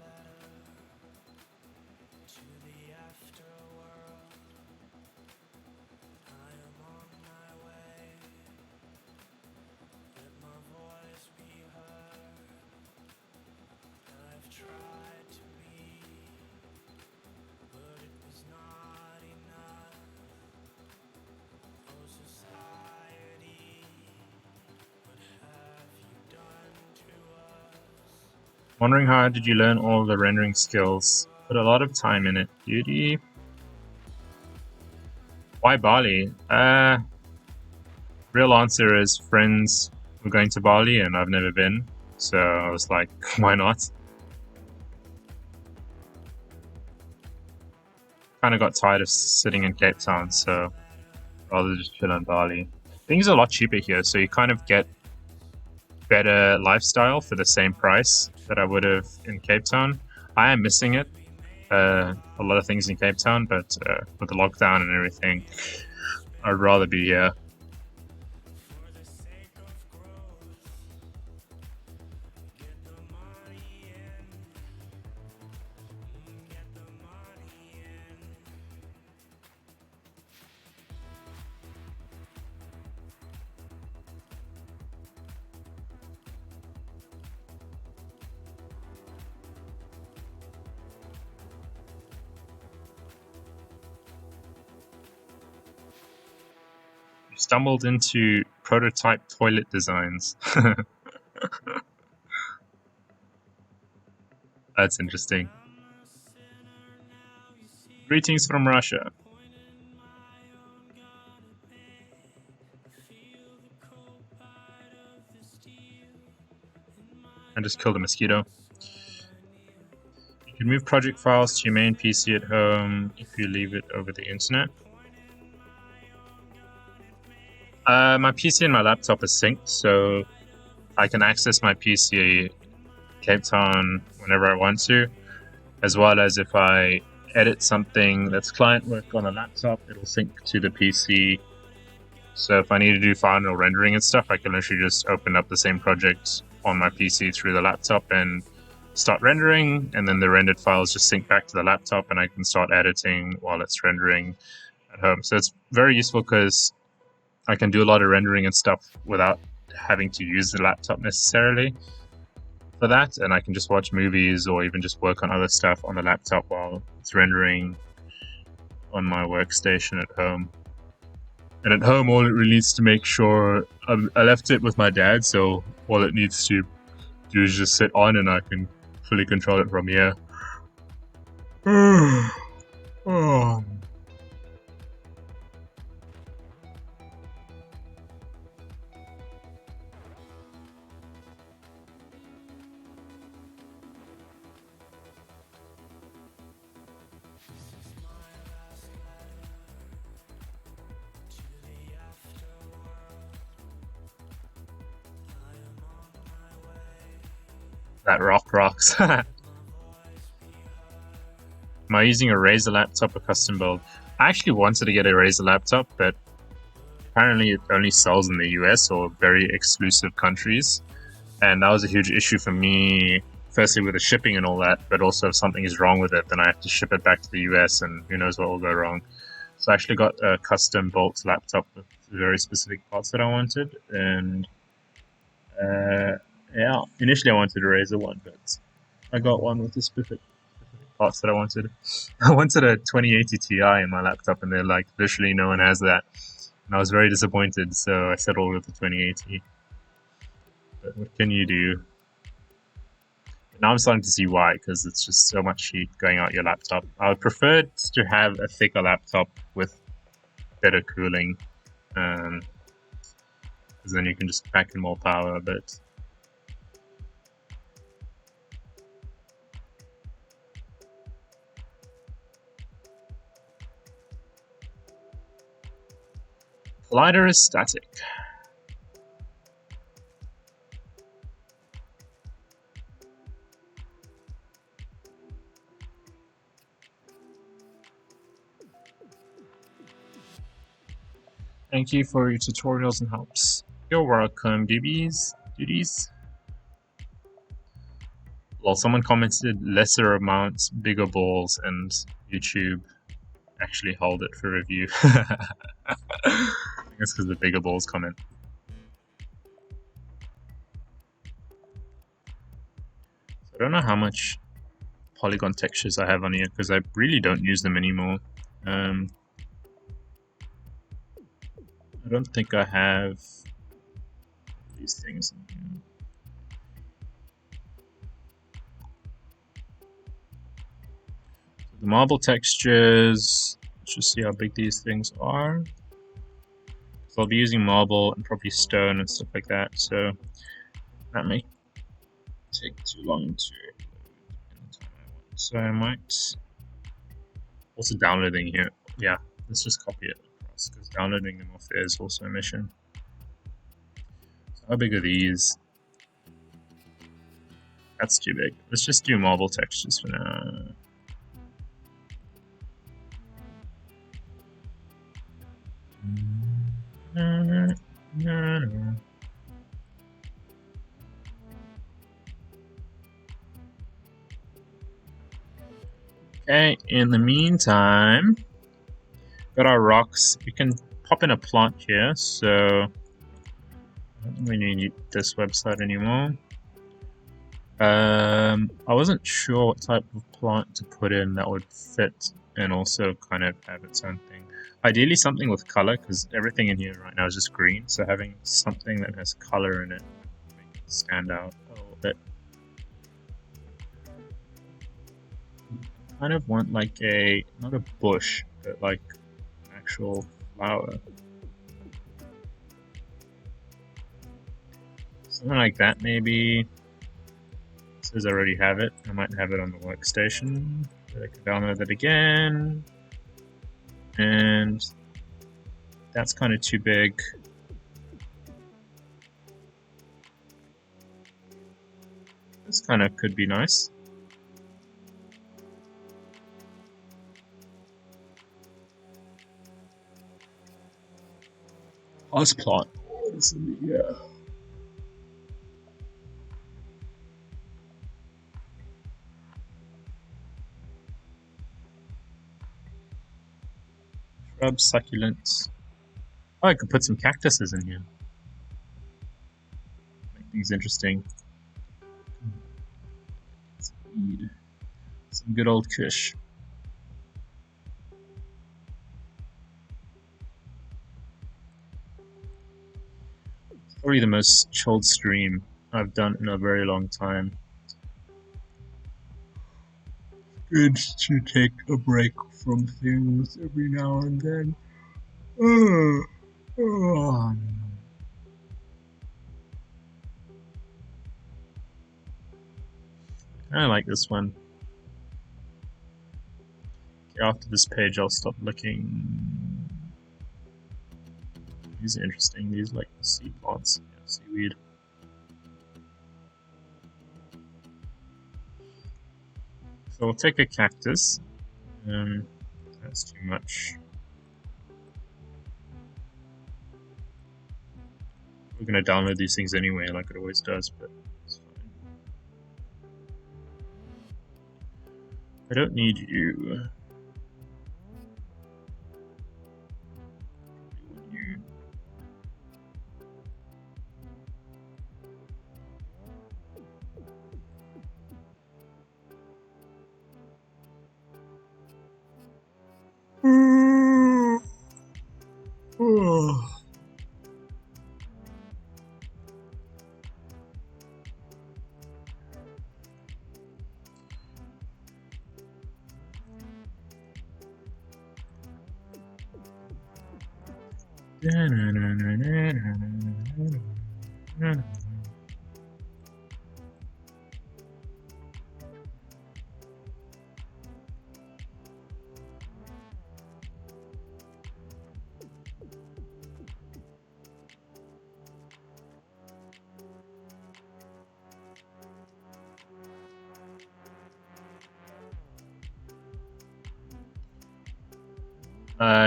Wondering how did you learn all the rendering skills? Put a lot of time in it. Beauty. Why Bali? Real answer is friends were going to Bali and I've never been. So I was like, why not? Kind of got tired of sitting in Cape Town, so rather just chill in Bali. Things are a lot cheaper here, so you kind of get better lifestyle for the same price that I would have in Cape Town. I am missing it. A lot of things in Cape Town, but with the lockdown and everything, I'd rather be here. Stumbled into prototype toilet designs. That's interesting. Greetings from Russia. I just killed a mosquito. You can move project files to your main PC at home if you leave it over the internet. My PC and my laptop are synced, so I can access my PC Cape Town whenever I want to, as well as if I edit something that's client work on a laptop, it'll sync to the PC. So if I need to do final rendering and stuff, I can literally just open up the same project on my PC through the laptop and start rendering, and then the rendered files just sync back to the laptop and I can start editing while it's rendering at home. So it's very useful because I can do a lot of rendering and stuff without having to use the laptop necessarily for that, and I can just watch movies or even just work on other stuff on the laptop while it's rendering on my workstation at home. And at home, all it really needs to make sure I left it with my dad, so all it needs to do is just sit on and I can fully control it from here. Oh. That rock rocks. Am I using a Razer laptop or custom build? I actually wanted to get a Razer laptop, but apparently it only sells in the US or very exclusive countries. And that was a huge issue for me, firstly with the shipping and all that, but also if something is wrong with it, then I have to ship it back to the US and who knows what will go wrong. So I actually got a custom built laptop with very specific parts that I wanted. And yeah, initially I wanted a Razer one, but I got one with the specific parts that I wanted. I wanted a 2080 Ti in my laptop, and they're like, literally no one has that. And I was very disappointed, so I settled with the 2080. But what can you do? But now I'm starting to see why, because it's just so much heat going out your laptop. I would prefer to have a thicker laptop with better cooling, because then you can just pack in more power, but collider is static. Thank you for your tutorials and helps. You're welcome, duties. Well, someone commented lesser amounts, bigger balls, and YouTube actually held it for review. I guess because the bigger balls comment. So I don't know how much polygon textures I have on here because I really don't use them anymore. I don't think I have these things in here. The marble textures, let's just see how big these things are. So I'll be using marble and probably stone and stuff like that, so that may take too long to load. So I might also downloading here. Yeah, let's just copy it across because downloading them off there is also a mission. So how big are these? That's too big. Let's just do marble textures for now. Okay, in the meantime, got our rocks. We can pop in a plant here, so I don't think we need this website anymore. I wasn't sure what type of plant to put in that would fit and also kind of have its own thing. Ideally something with color, because everything in here right now is just green, so having something that has color in it would make it stand out a little bit. I kind of want like a, not a bush, but like an actual flower. Something like that maybe. Says I already have it. I might have it on the workstation. I can download it again. And that's kind of too big. This kind of could be nice. Plot. Yeah. Shrub succulents. Oh, I could put some cactuses in here. Make things interesting. Some good old kush. Probably the most chilled stream I've done in a very long time. Good to take a break from things every now and then. I like this one. Okay, after this page, I'll stop looking. These are interesting. These are like the sea plants, yeah, seaweed. So we'll take a cactus. That's too much. We're gonna download these things anyway, like it always does, but it's fine. I don't need you.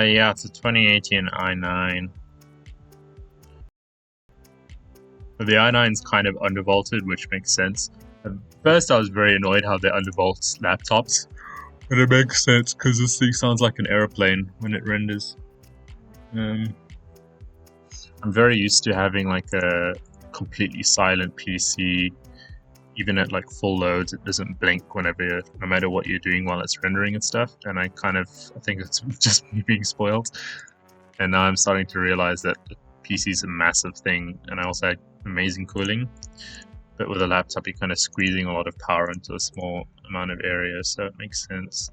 Yeah, it's a 2018 i9. But the i9's kind of undervolted, which makes sense. At first, I was very annoyed how they undervolt laptops, but it makes sense because this thing sounds like an airplane when it renders. I'm very used to having like a completely silent PC. Even at like full loads, it doesn't blink whenever, no matter what you're doing while it's rendering and stuff. And I think it's just me being spoiled. And now I'm starting to realize that the PC is a massive thing, and I also had amazing cooling. But with a laptop, you're kind of squeezing a lot of power into a small amount of area, so it makes sense.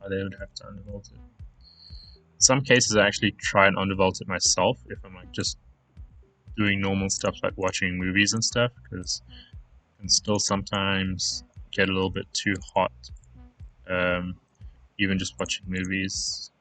why they would have to undervolt it. In some cases, I actually try and undervolt it myself if I'm like just doing normal stuff like watching movies and stuff, because it can still sometimes get a little bit too hot. Even just watching movies.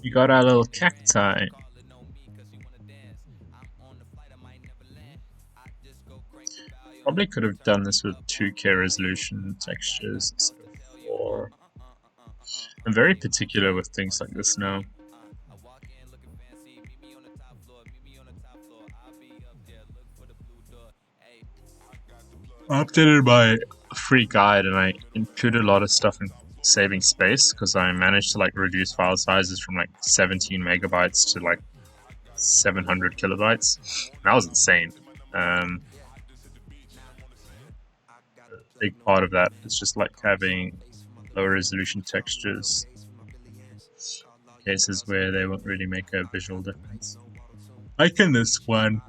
You got our little cacti. Probably could have done this with 2K resolution textures instead of 4. I'm very particular with things like this now. I updated my free guide and I included a lot of stuff in saving space because I managed to like reduce file sizes from like 17 megabytes to like 700 kilobytes. That was insane. A big part of that is just like having lower resolution textures, cases where they won't really make a visual difference. Like in this one.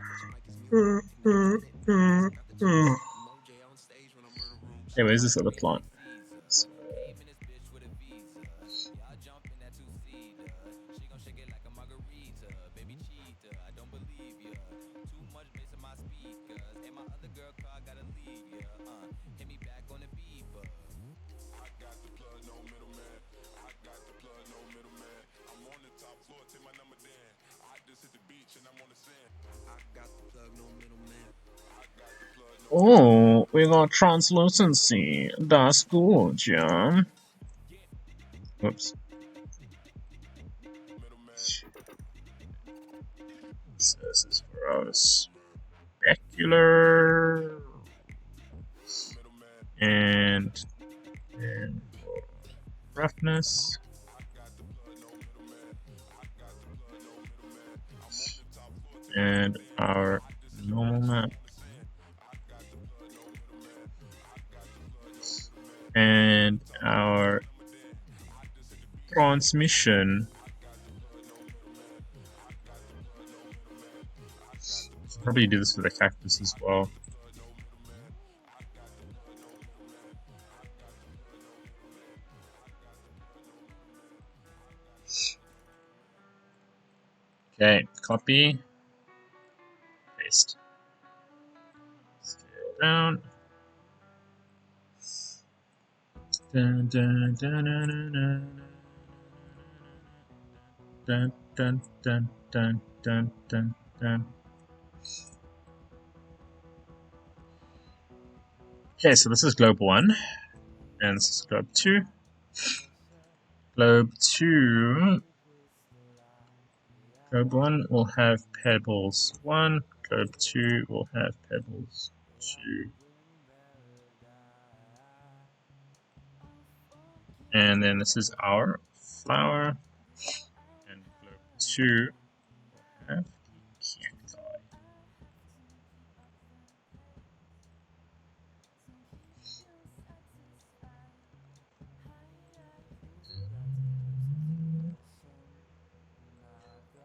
Hey, where's this other plant? Oh, we got translucency. That's good, John. Whoops. So this is for our specular and roughness. And our normal map. And our transmission. Should probably do this for the cactus as well. Okay, copy, paste, scale down. Dun, dun, dun, dun, dun, dun, dun, dun, dun, dun, dun. Okay, so this is globe 1, and this is globe 2. Globe 2, globe 1 will have pebbles 1, globe 2 will have pebbles 2. And then this is our flower, and globe 2 will have cacti.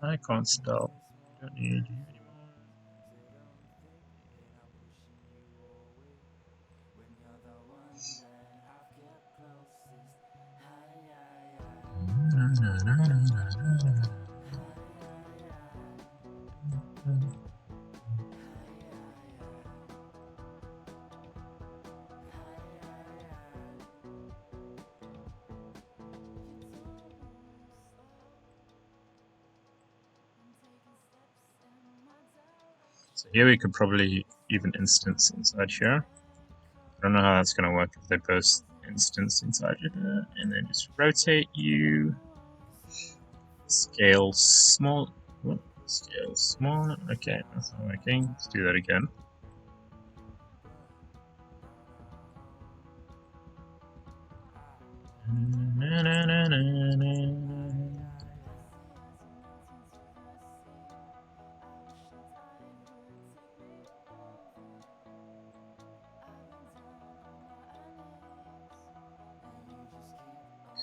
I can't spell. Don't need you anymore. So here we could probably even instance inside here. I don't know how that's going to work if they both instance inside here. And then just rotate you. Scale small. Scale small. Okay, that's not working. Let's do that again.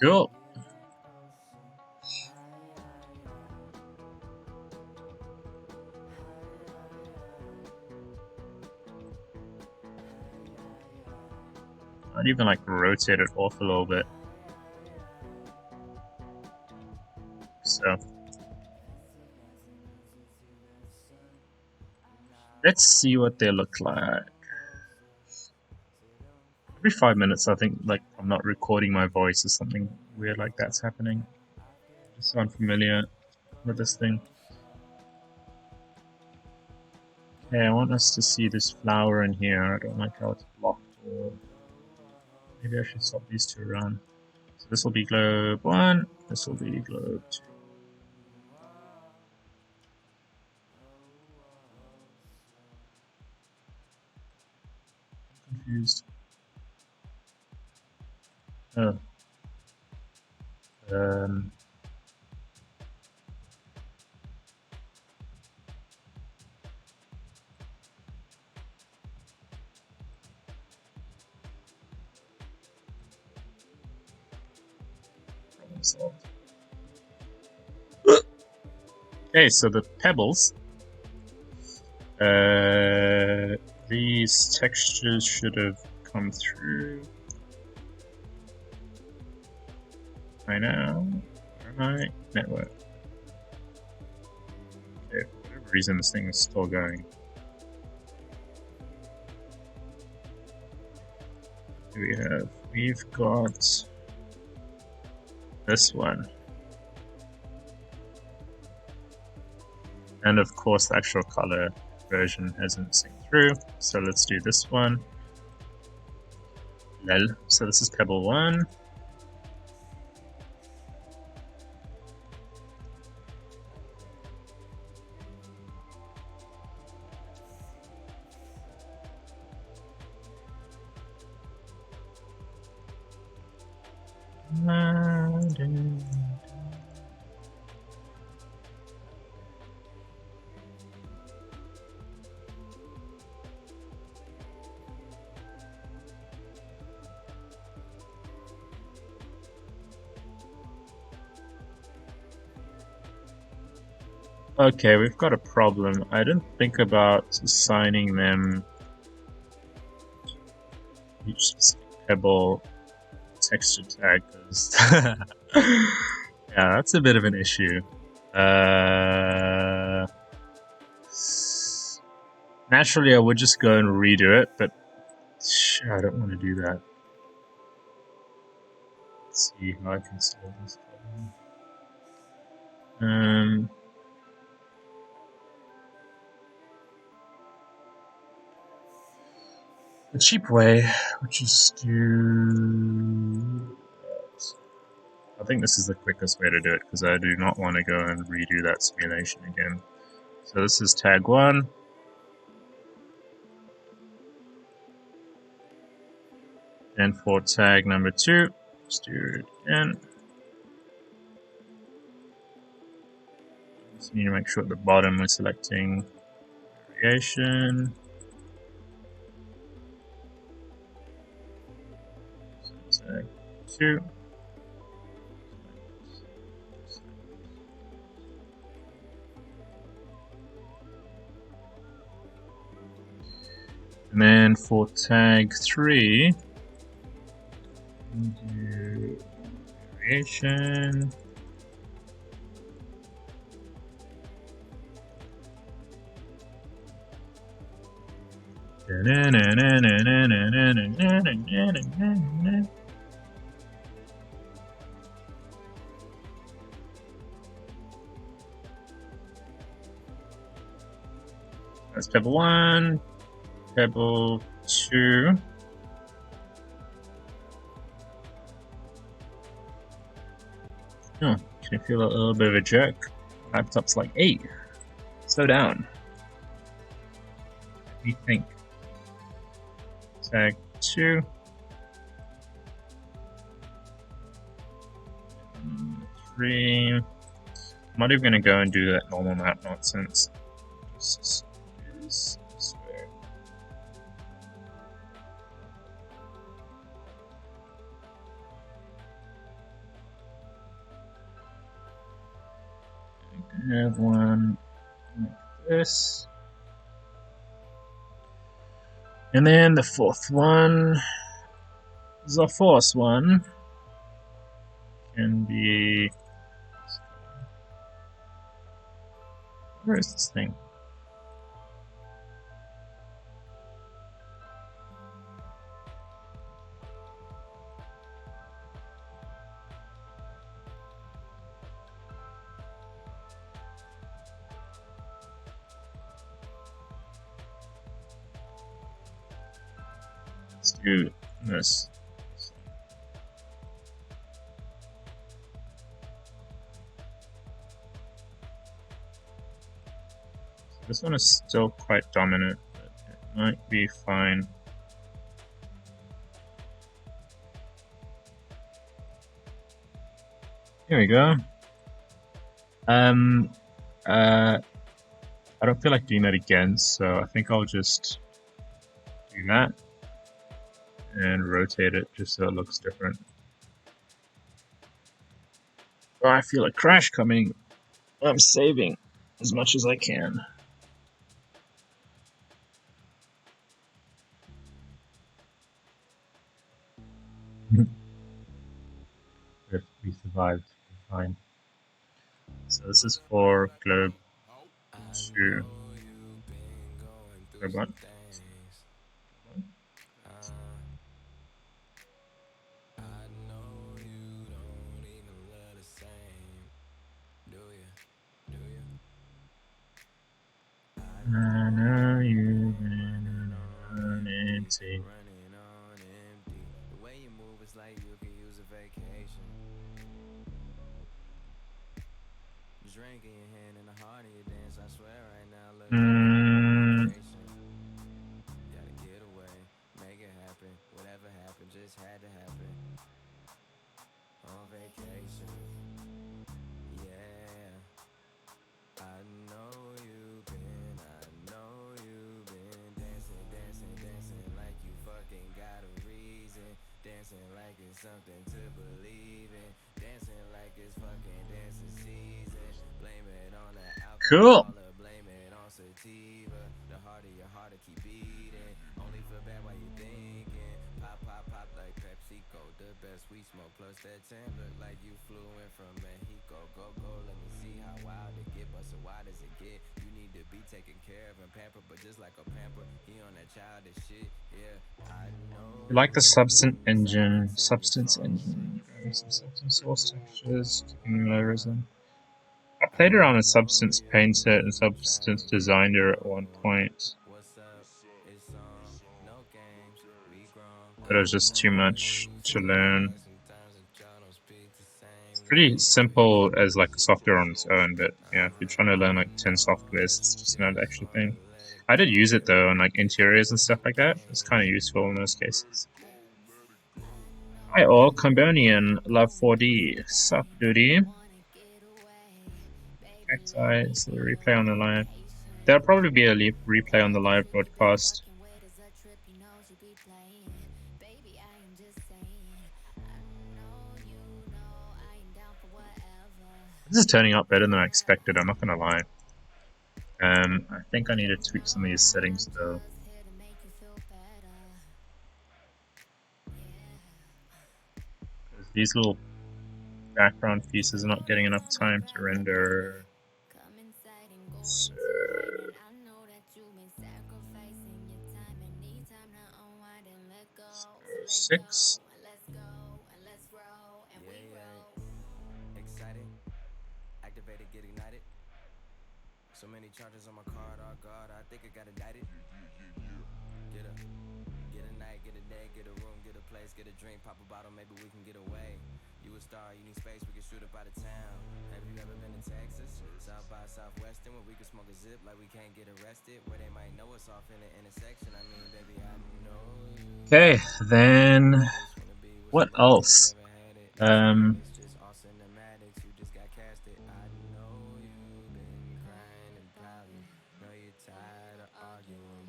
Cool. I'd even like rotate it off a little bit. So let's see what they look like. Every 5 minutes, I think, like, I'm not recording my voice or something weird like that's happening. I just sound familiar with this thing. Okay, I want us to see this flower in here. I don't like how it's blocked. Or maybe I should swap these two around. So this will be globe 1, this will be globe 2. Confused. Oh. Problem solved. Okay, so the pebbles. These textures should have come through by now. Where am I? Network. Okay, for whatever reason, this thing is still going. Here we have. We've got this one. And of course, the actual color version hasn't synced through. So let's do this one. Lel. So this is Pebble 1. Okay, we've got a problem. I didn't think about assigning them each specific pebble texture tag, because yeah, that's a bit of an issue. Naturally, I would just go and redo it, but I don't want to do that. Let's see how I can solve this problem. The cheap way, which is to... I think this is the quickest way to do it, because I do not want to go and redo that simulation again. So this is tag 1. And for tag number 2, let's do it again. Just need to make sure at the bottom we're selecting variation. So tag 2. And then for tag 3, do variation. That's pebble 1, pebble 2. Oh, can you feel a little bit of a jerk? Laptop's like, hey, slow down. Let me think. Tag 2. 3. I'm not even gonna go and do that normal map nonsense. Just use this way. have one like this. And then the fourth one, the fourth one, can be. Where is this thing? Let's do this. This one is still quite dominant, but it might be fine. Here we go. I don't feel like doing that again, so I think I'll just do that and rotate it just so it looks different. Oh, I feel a crash coming. I'm saving as much as I can. If we survived, fine. So this is for globe 2. Globe 1. I know you've been running empty. The way you move is like you could use a vacation. Drink in your hand and the heart of your dance. I swear right now, look like gotta get away, make it happen. Whatever happened, just had to happen. On vacation, yeah. I know you've been dancing, dancing, dancing like you fucking got a reason. Dancing like it's something to believe in. Dancing like it's fucking dancing season. Blame it on the Cool. alcohol or blame it on sativa. The heart of your heart to keep beating. Only feel bad while you thinking. Pop, pop, pop like PepsiCo. The best we smoke plus that 10. Look like you flew in from Mexico. Go, go, let me see how wild it get. But so why does it get? You need to be taken care of and pampered. But just like a pamper, he on that childish shit. Yeah, I know. You like the substance engine. Grabbing some substance source textures, keeping layers in. I played around with Substance Painter and Substance Designer at one point, but it was just too much to learn. It's pretty simple as like a software on its own, but yeah, if you're trying to learn like 10 softwares, it's just not actually thing. I did use it though on like interiors and stuff like that. It's kind of useful in those cases. Hi all, Combonian, love 4D. Sup, duty? Cacti is the replay on the live. There'll probably be a replay on the live broadcast. This is turning out better than I expected, I'm not gonna lie. I think I need to tweak some of these settings though. Because these little background pieces are not getting enough time to render. So 6. Excited, activated, get ignited. So many charges on my card, oh god, I think I got indicted. Get a night, get a day, get a room, get a place, get a drink, pop a bottle, maybe we can get away. You a star, you need space, we can shoot up out of town. Have you ever been to Texas? South by Southwestern, where we can smoke a zip like we can't get arrested. Where they might know us off in the intersection. I mean, baby, I know you. Okay, then what else?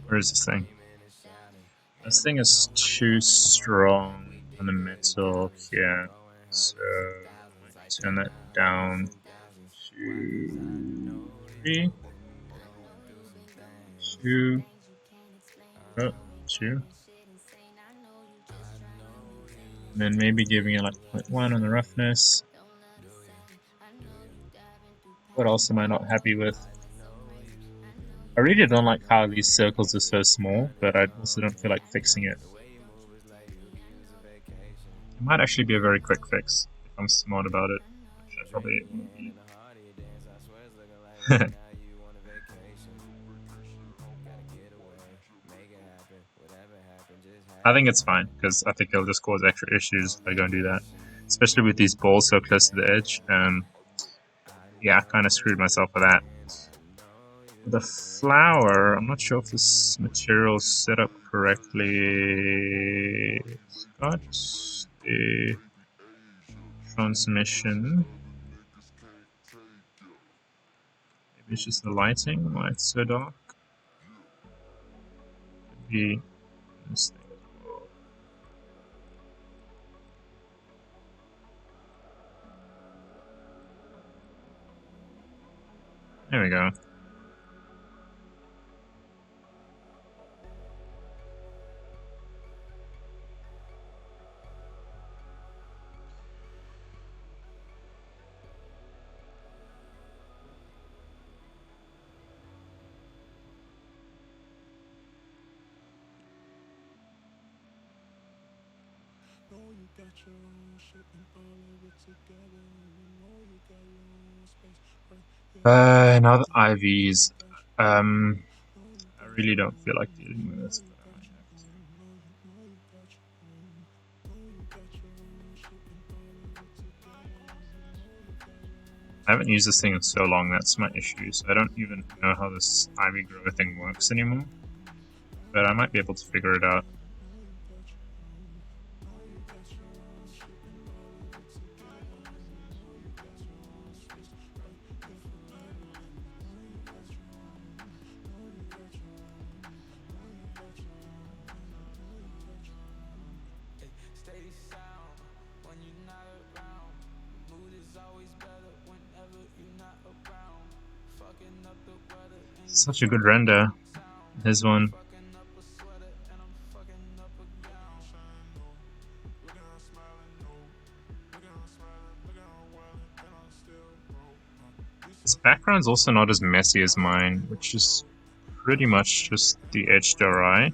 Where is this thing? This thing is too strong on the metal here, so I might turn that down to 2, 3, 2, oh, 2. And then maybe giving it like 0.1 on the roughness. What else am I not happy with? I really don't like how these circles are so small, but I also don't feel like fixing it. It might actually be a very quick fix if I'm smart about it, which I probably won't be. I think it's fine because I think it'll just cause extra issues if I go and do that, especially with these balls so close to the edge. Yeah, I kind of screwed myself with that. The flower, I'm not sure if this material's set up correctly. It's got the transmission. Maybe it's just the lighting, why it's so dark. Could be this thing as well. There we go. Now the IVs. I really don't feel like dealing with this, but I might have to. I haven't used this thing in so long, that's my issue, so I don't even know how this IV grower thing works anymore. But I might be able to figure it out. Such a good render. Here's one. This background's also not as messy as mine, which is pretty much just the HDRI.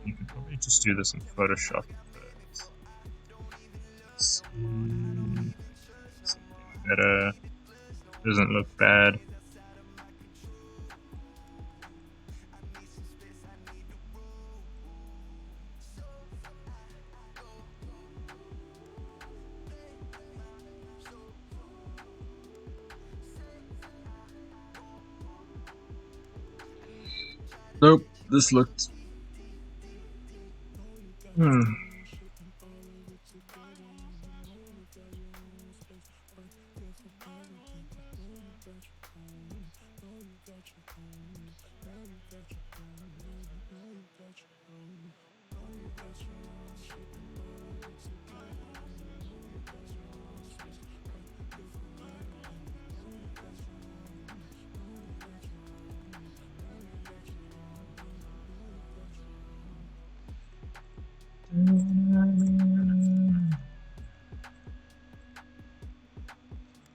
You can probably just do this in Photoshop. Something better. Doesn't look bad. Nope, this looked.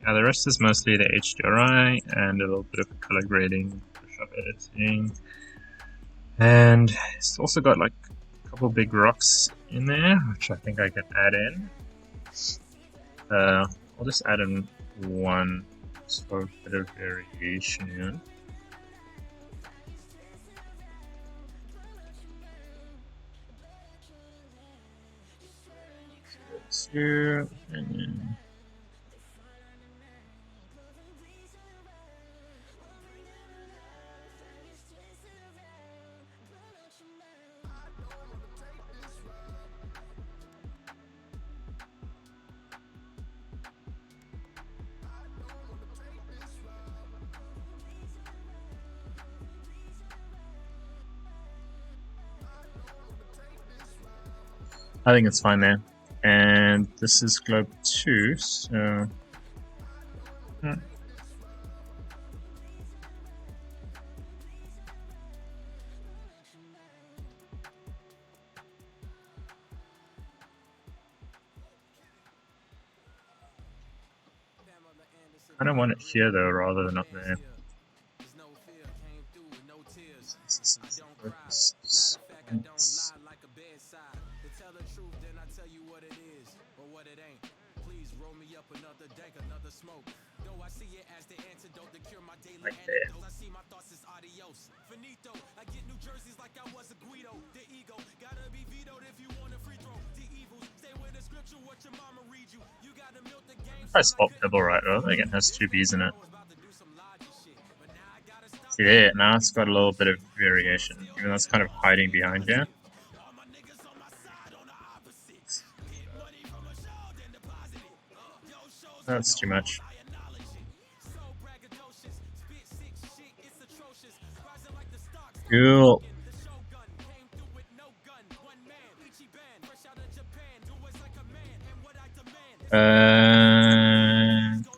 Yeah, the rest is mostly the HDRI and a little bit of color grading, Photoshop editing. And it's also got like a couple big rocks in there, which I think I can add in. I'll just add in one just for a bit of variation. Here, and then I think it's fine there. And this is globe 2, so Hmm. I don't want it here though, rather than up there. Since this is the focus points. Tell the truth, then I tell you what it is or what it ain't. Please roll me up another dank, another smoke. Though I see it as the antidote to cure my daily Right there. antidote. I see my thoughts as adios. Finito, I get New Jerseys like I was a Guido. The ego, gotta be vetoed if you want a free throw. The evils, stay with the scripture, what your mama read you. You gotta milk the game. If I spot pebble right, though, again, it has two B's in it. See there, now it's got a little bit of variation, even though it's kind of hiding behind here. That's too much. Cool.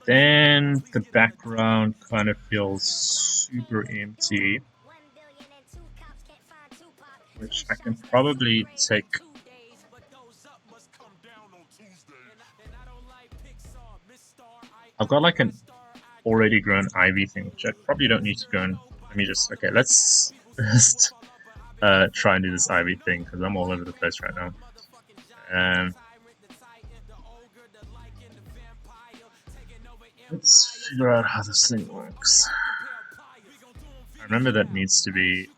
Then the background kind of feels super empty, which I can probably take. I've got like an already grown ivy thing, which I probably don't need to go and let me just, okay, let's just try and do this ivy thing because I'm all over the place right now. Let's figure out how this thing works. I remember that needs to be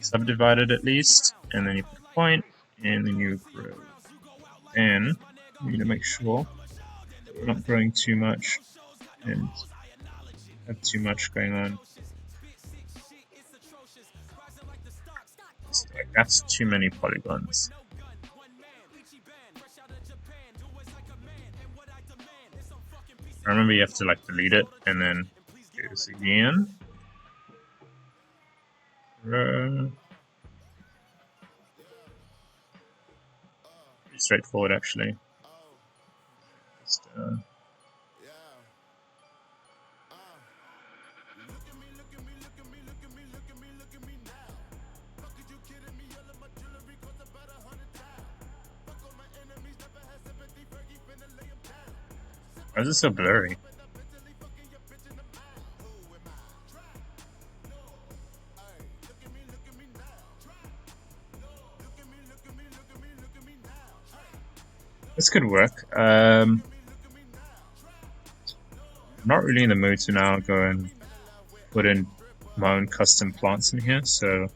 subdivided at least, and then you put a point, and then you grow. And you need to make sure that we're not growing too much and have too much going on. So, like, that's too many polygons. I remember you have to like delete it and then do this again. Pretty straightforward actually. Just, why is it so blurry? This could work. I'm not really in the mood to now go and put in my own custom plants in here, so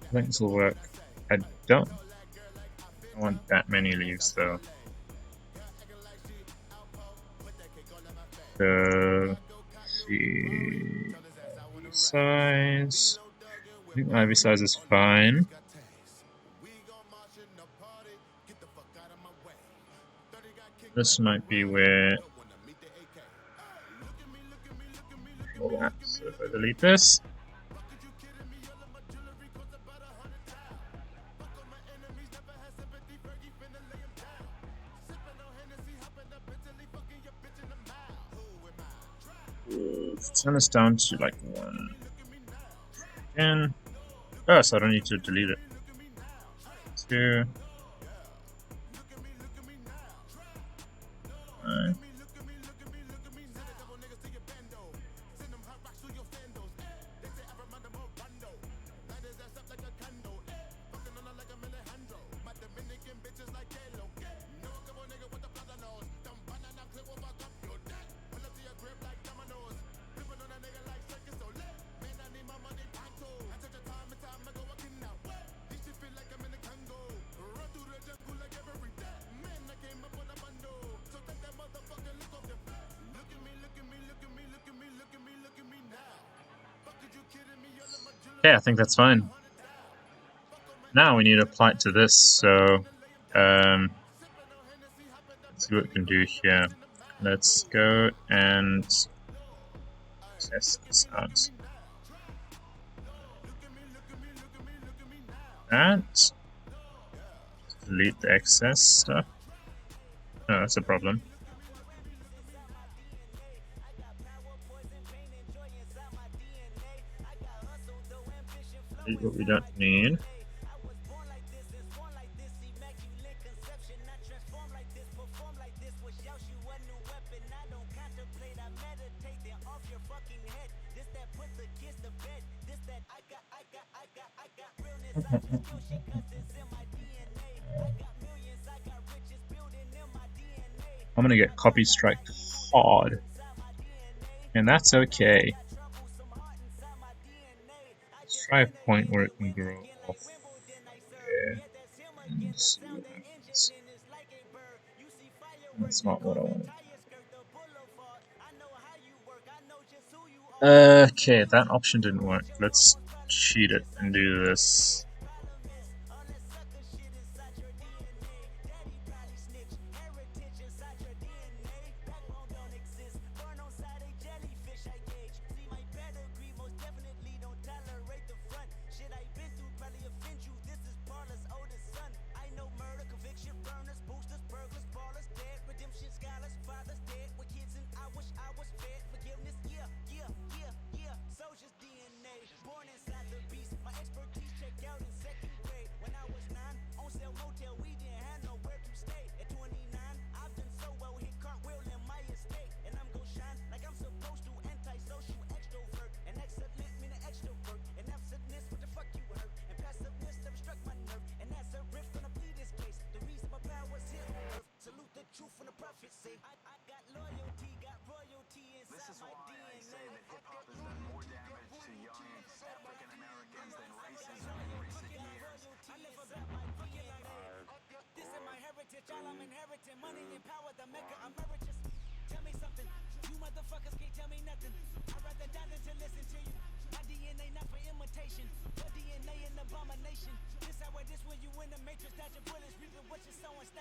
I think this will work. I don't want that many leaves though. So, see, size. I think ivy size is fine. This might be where. So if I delete this. Let's turn this down to like 1. And oh, so I don't need to delete it. 2. 5. Okay, I think that's fine. Now we need to apply it to this, so let's see what we can do here. Let's go and test this out. That. Delete the excess stuff. Oh, that's a problem. Delete what we don't need. I'm gonna get copy striked hard, and that's okay. Let's try a point where it can grow off there and see what happens. That's not what I wanted. Okay, that option didn't work. Let's cheat it and do this.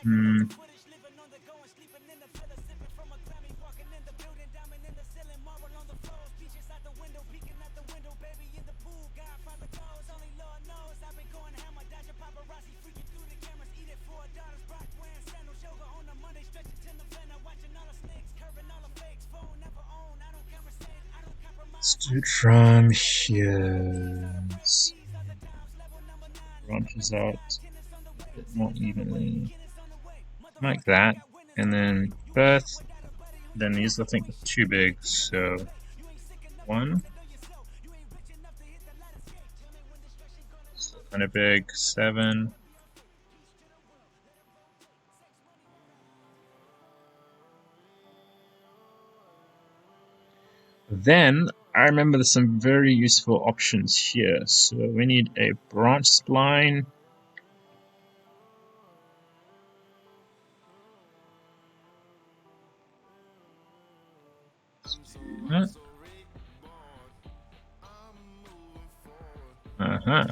Hmm. Let's do it from here. Branches out a bit more evenly, like that, and then birth. Then these I think are too big, so 1, kind of big, 7. Then I remember there's some very useful options here. So we need a branch spline. Uh-huh.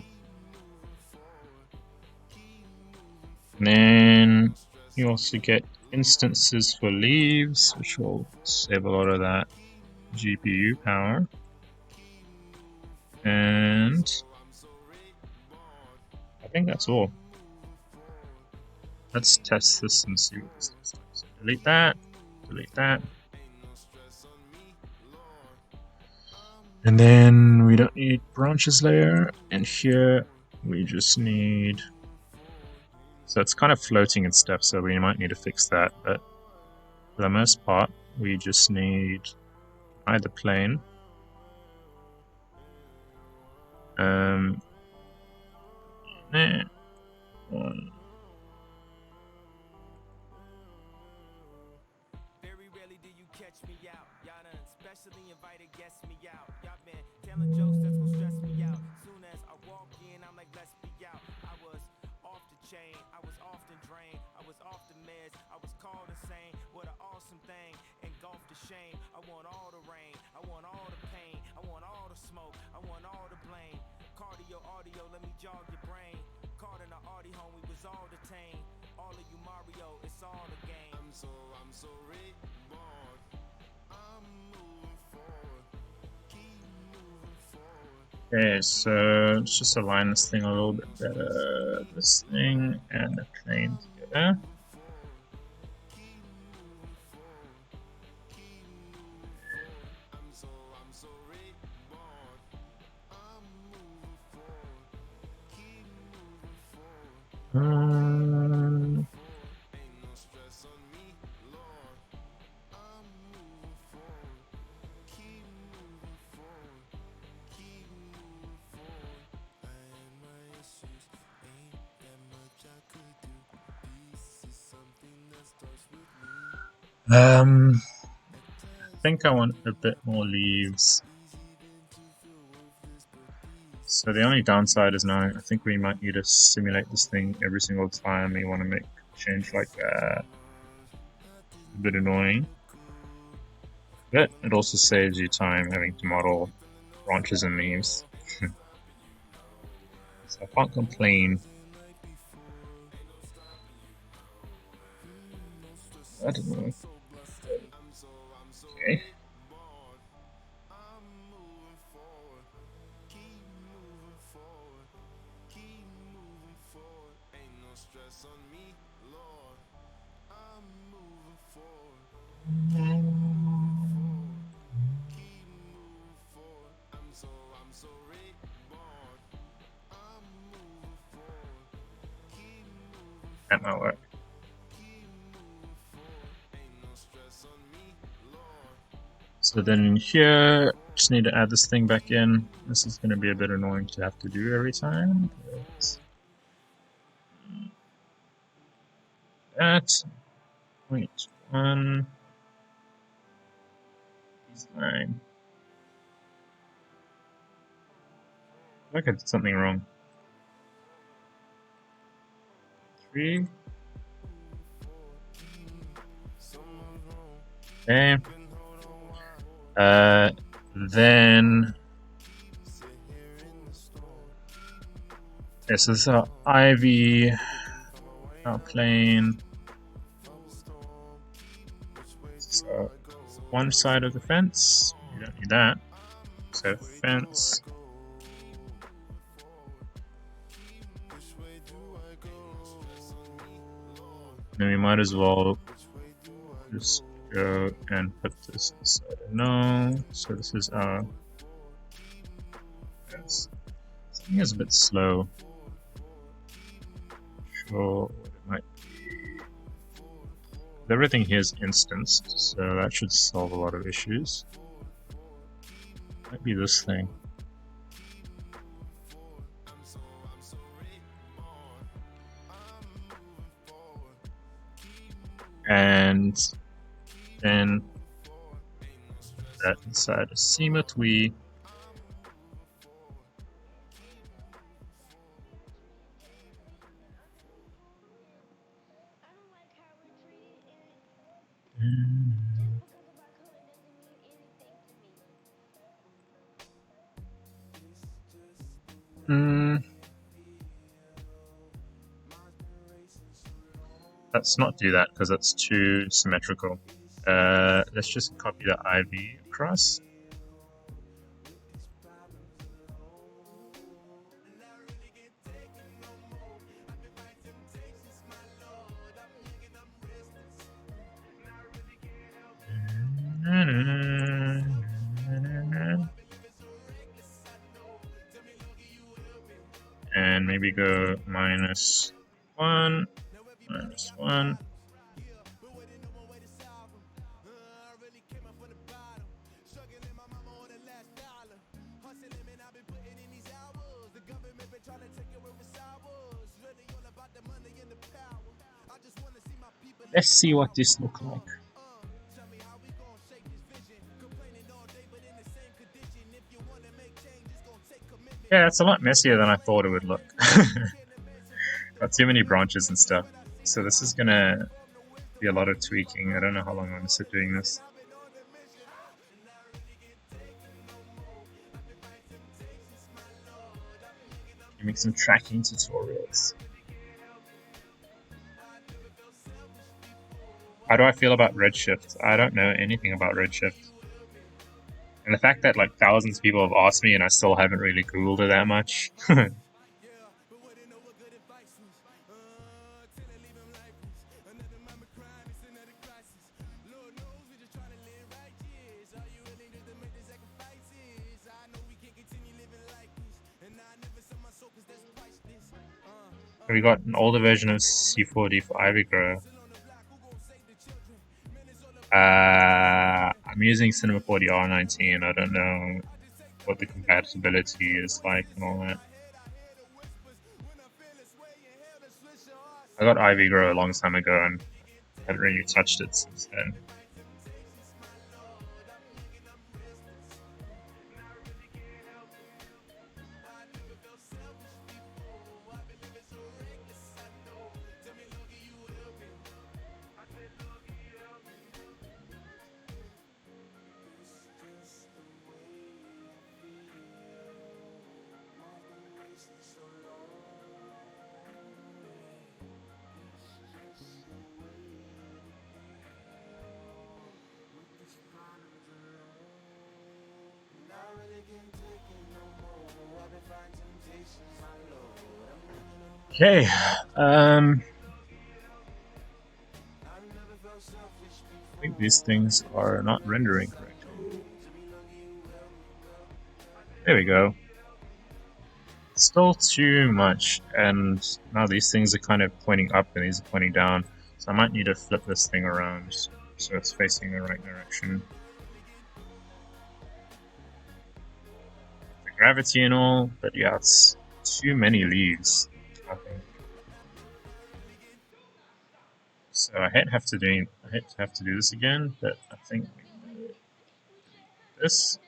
And then you also get instances for leaves, which will save a lot of that GPU power. And I think that's all. Let's test this and see what this does. So delete that, delete that. And then we don't need branches layer, and here we just need, so it's kind of floating and stuff, so we might need to fix that, but for the most part, we just need either plane, one. Very rarely do you catch me out. Y'all done specially invited guests me out. Y'all been telling jokes that's gonna stress me out. Soon as I walk in, I'm like, let's be out. I was off the chain, I was often drained, I was off the meds, I was called insane. What an awesome thing, engulfed the shame. I want all the rain, I want all the pain, I want all the smoke, I want all the blame. Cardio, audio, let me jog your brain. Caught in the Audi home, we was all detained. All of you Mario, it's all a game. I'm so reborn. I'm moving forward. Keep moving forward. Okay, so let's just align this thing a little bit better. This thing and the plane together. Um, I think I want a bit more leaves. So the only downside is now I think we might need to simulate this thing every single time we want to make a change like that. A bit annoying. But it also saves you time having to model branches and leaves. So I can't complain. I don't know. Okay. That might work. So then here, just need to add this thing back in. This is going to be a bit annoying to have to do every time. But at 0.1 line. Like I did something wrong. 3. Okay. Then this is our ivy, our plane. So one side of the fence. You don't need that. So fence. Then we might as well just go and put this inside. No. So this is our. Yes. Something is a bit slow. Not sure what it might be. Everything here is instanced, so that should solve a lot of issues. Might be this thing. And then that inside a seam twee. Let's not do that because that's too symmetrical. Let's just copy the IV across. And maybe go -1, -1. Let's see what this looks like. Yeah, it's a lot messier than I thought it would look. Got too many branches and stuff. So this is gonna be a lot of tweaking. I don't know how long I'm gonna sit doing this. Make some tracking tutorials. How do I feel about Redshift? I don't know anything about Redshift. And the fact that like thousands of people have asked me and I still haven't really Googled it that much. We got an older version of C4D for Ivy Grow. I'm using Cinema 40 R19. I don't know what the compatibility is like and all that. I got Ivy Grow a long time ago and haven't really touched it since then. Okay, I think these things are not rendering correctly. There we go. Still too much, and now these things are kind of pointing up and these are pointing down, so I might need to flip this thing around so it's facing the right direction. The gravity and all, but yeah, it's too many leaves, I think. So I hate to have to do this again, but I think this.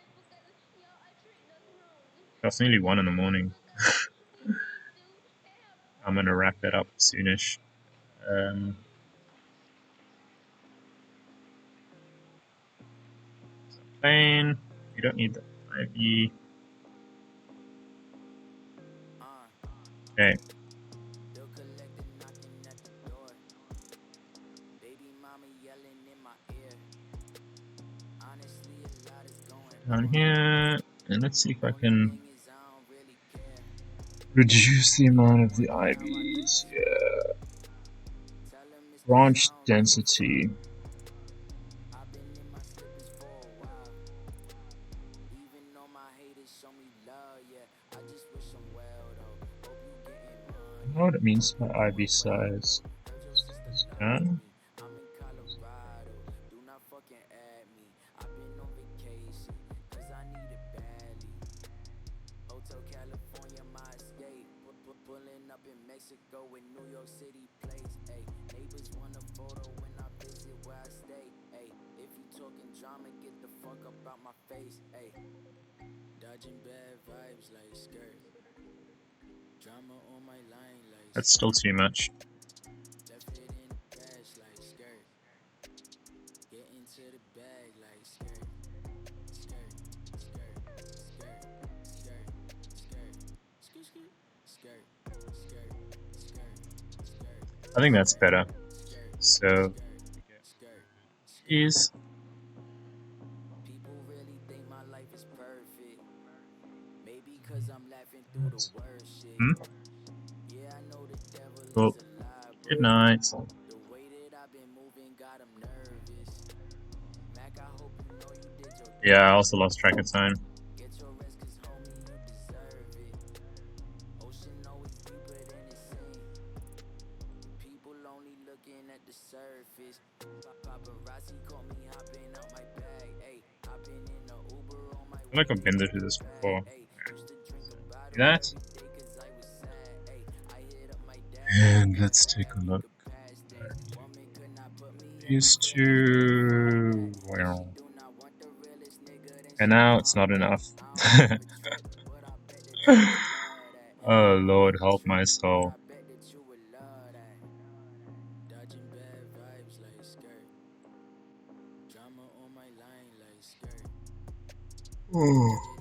That's nearly 1 in the morning. I'm gonna wrap that up soonish. Plane. You don't need the IV. Okay. Down here, and let's see if I can reduce the amount of the IVs. Yeah. Branch density. I know what it means by IV size. Yeah. That's still too much. I think that's better. So, is Cool. Good night. Yeah, I also lost track of time. I feel like I've been through this before. See that? And let's take a look. These two. Well. And now it's not enough. Oh Lord, help my soul. Oh.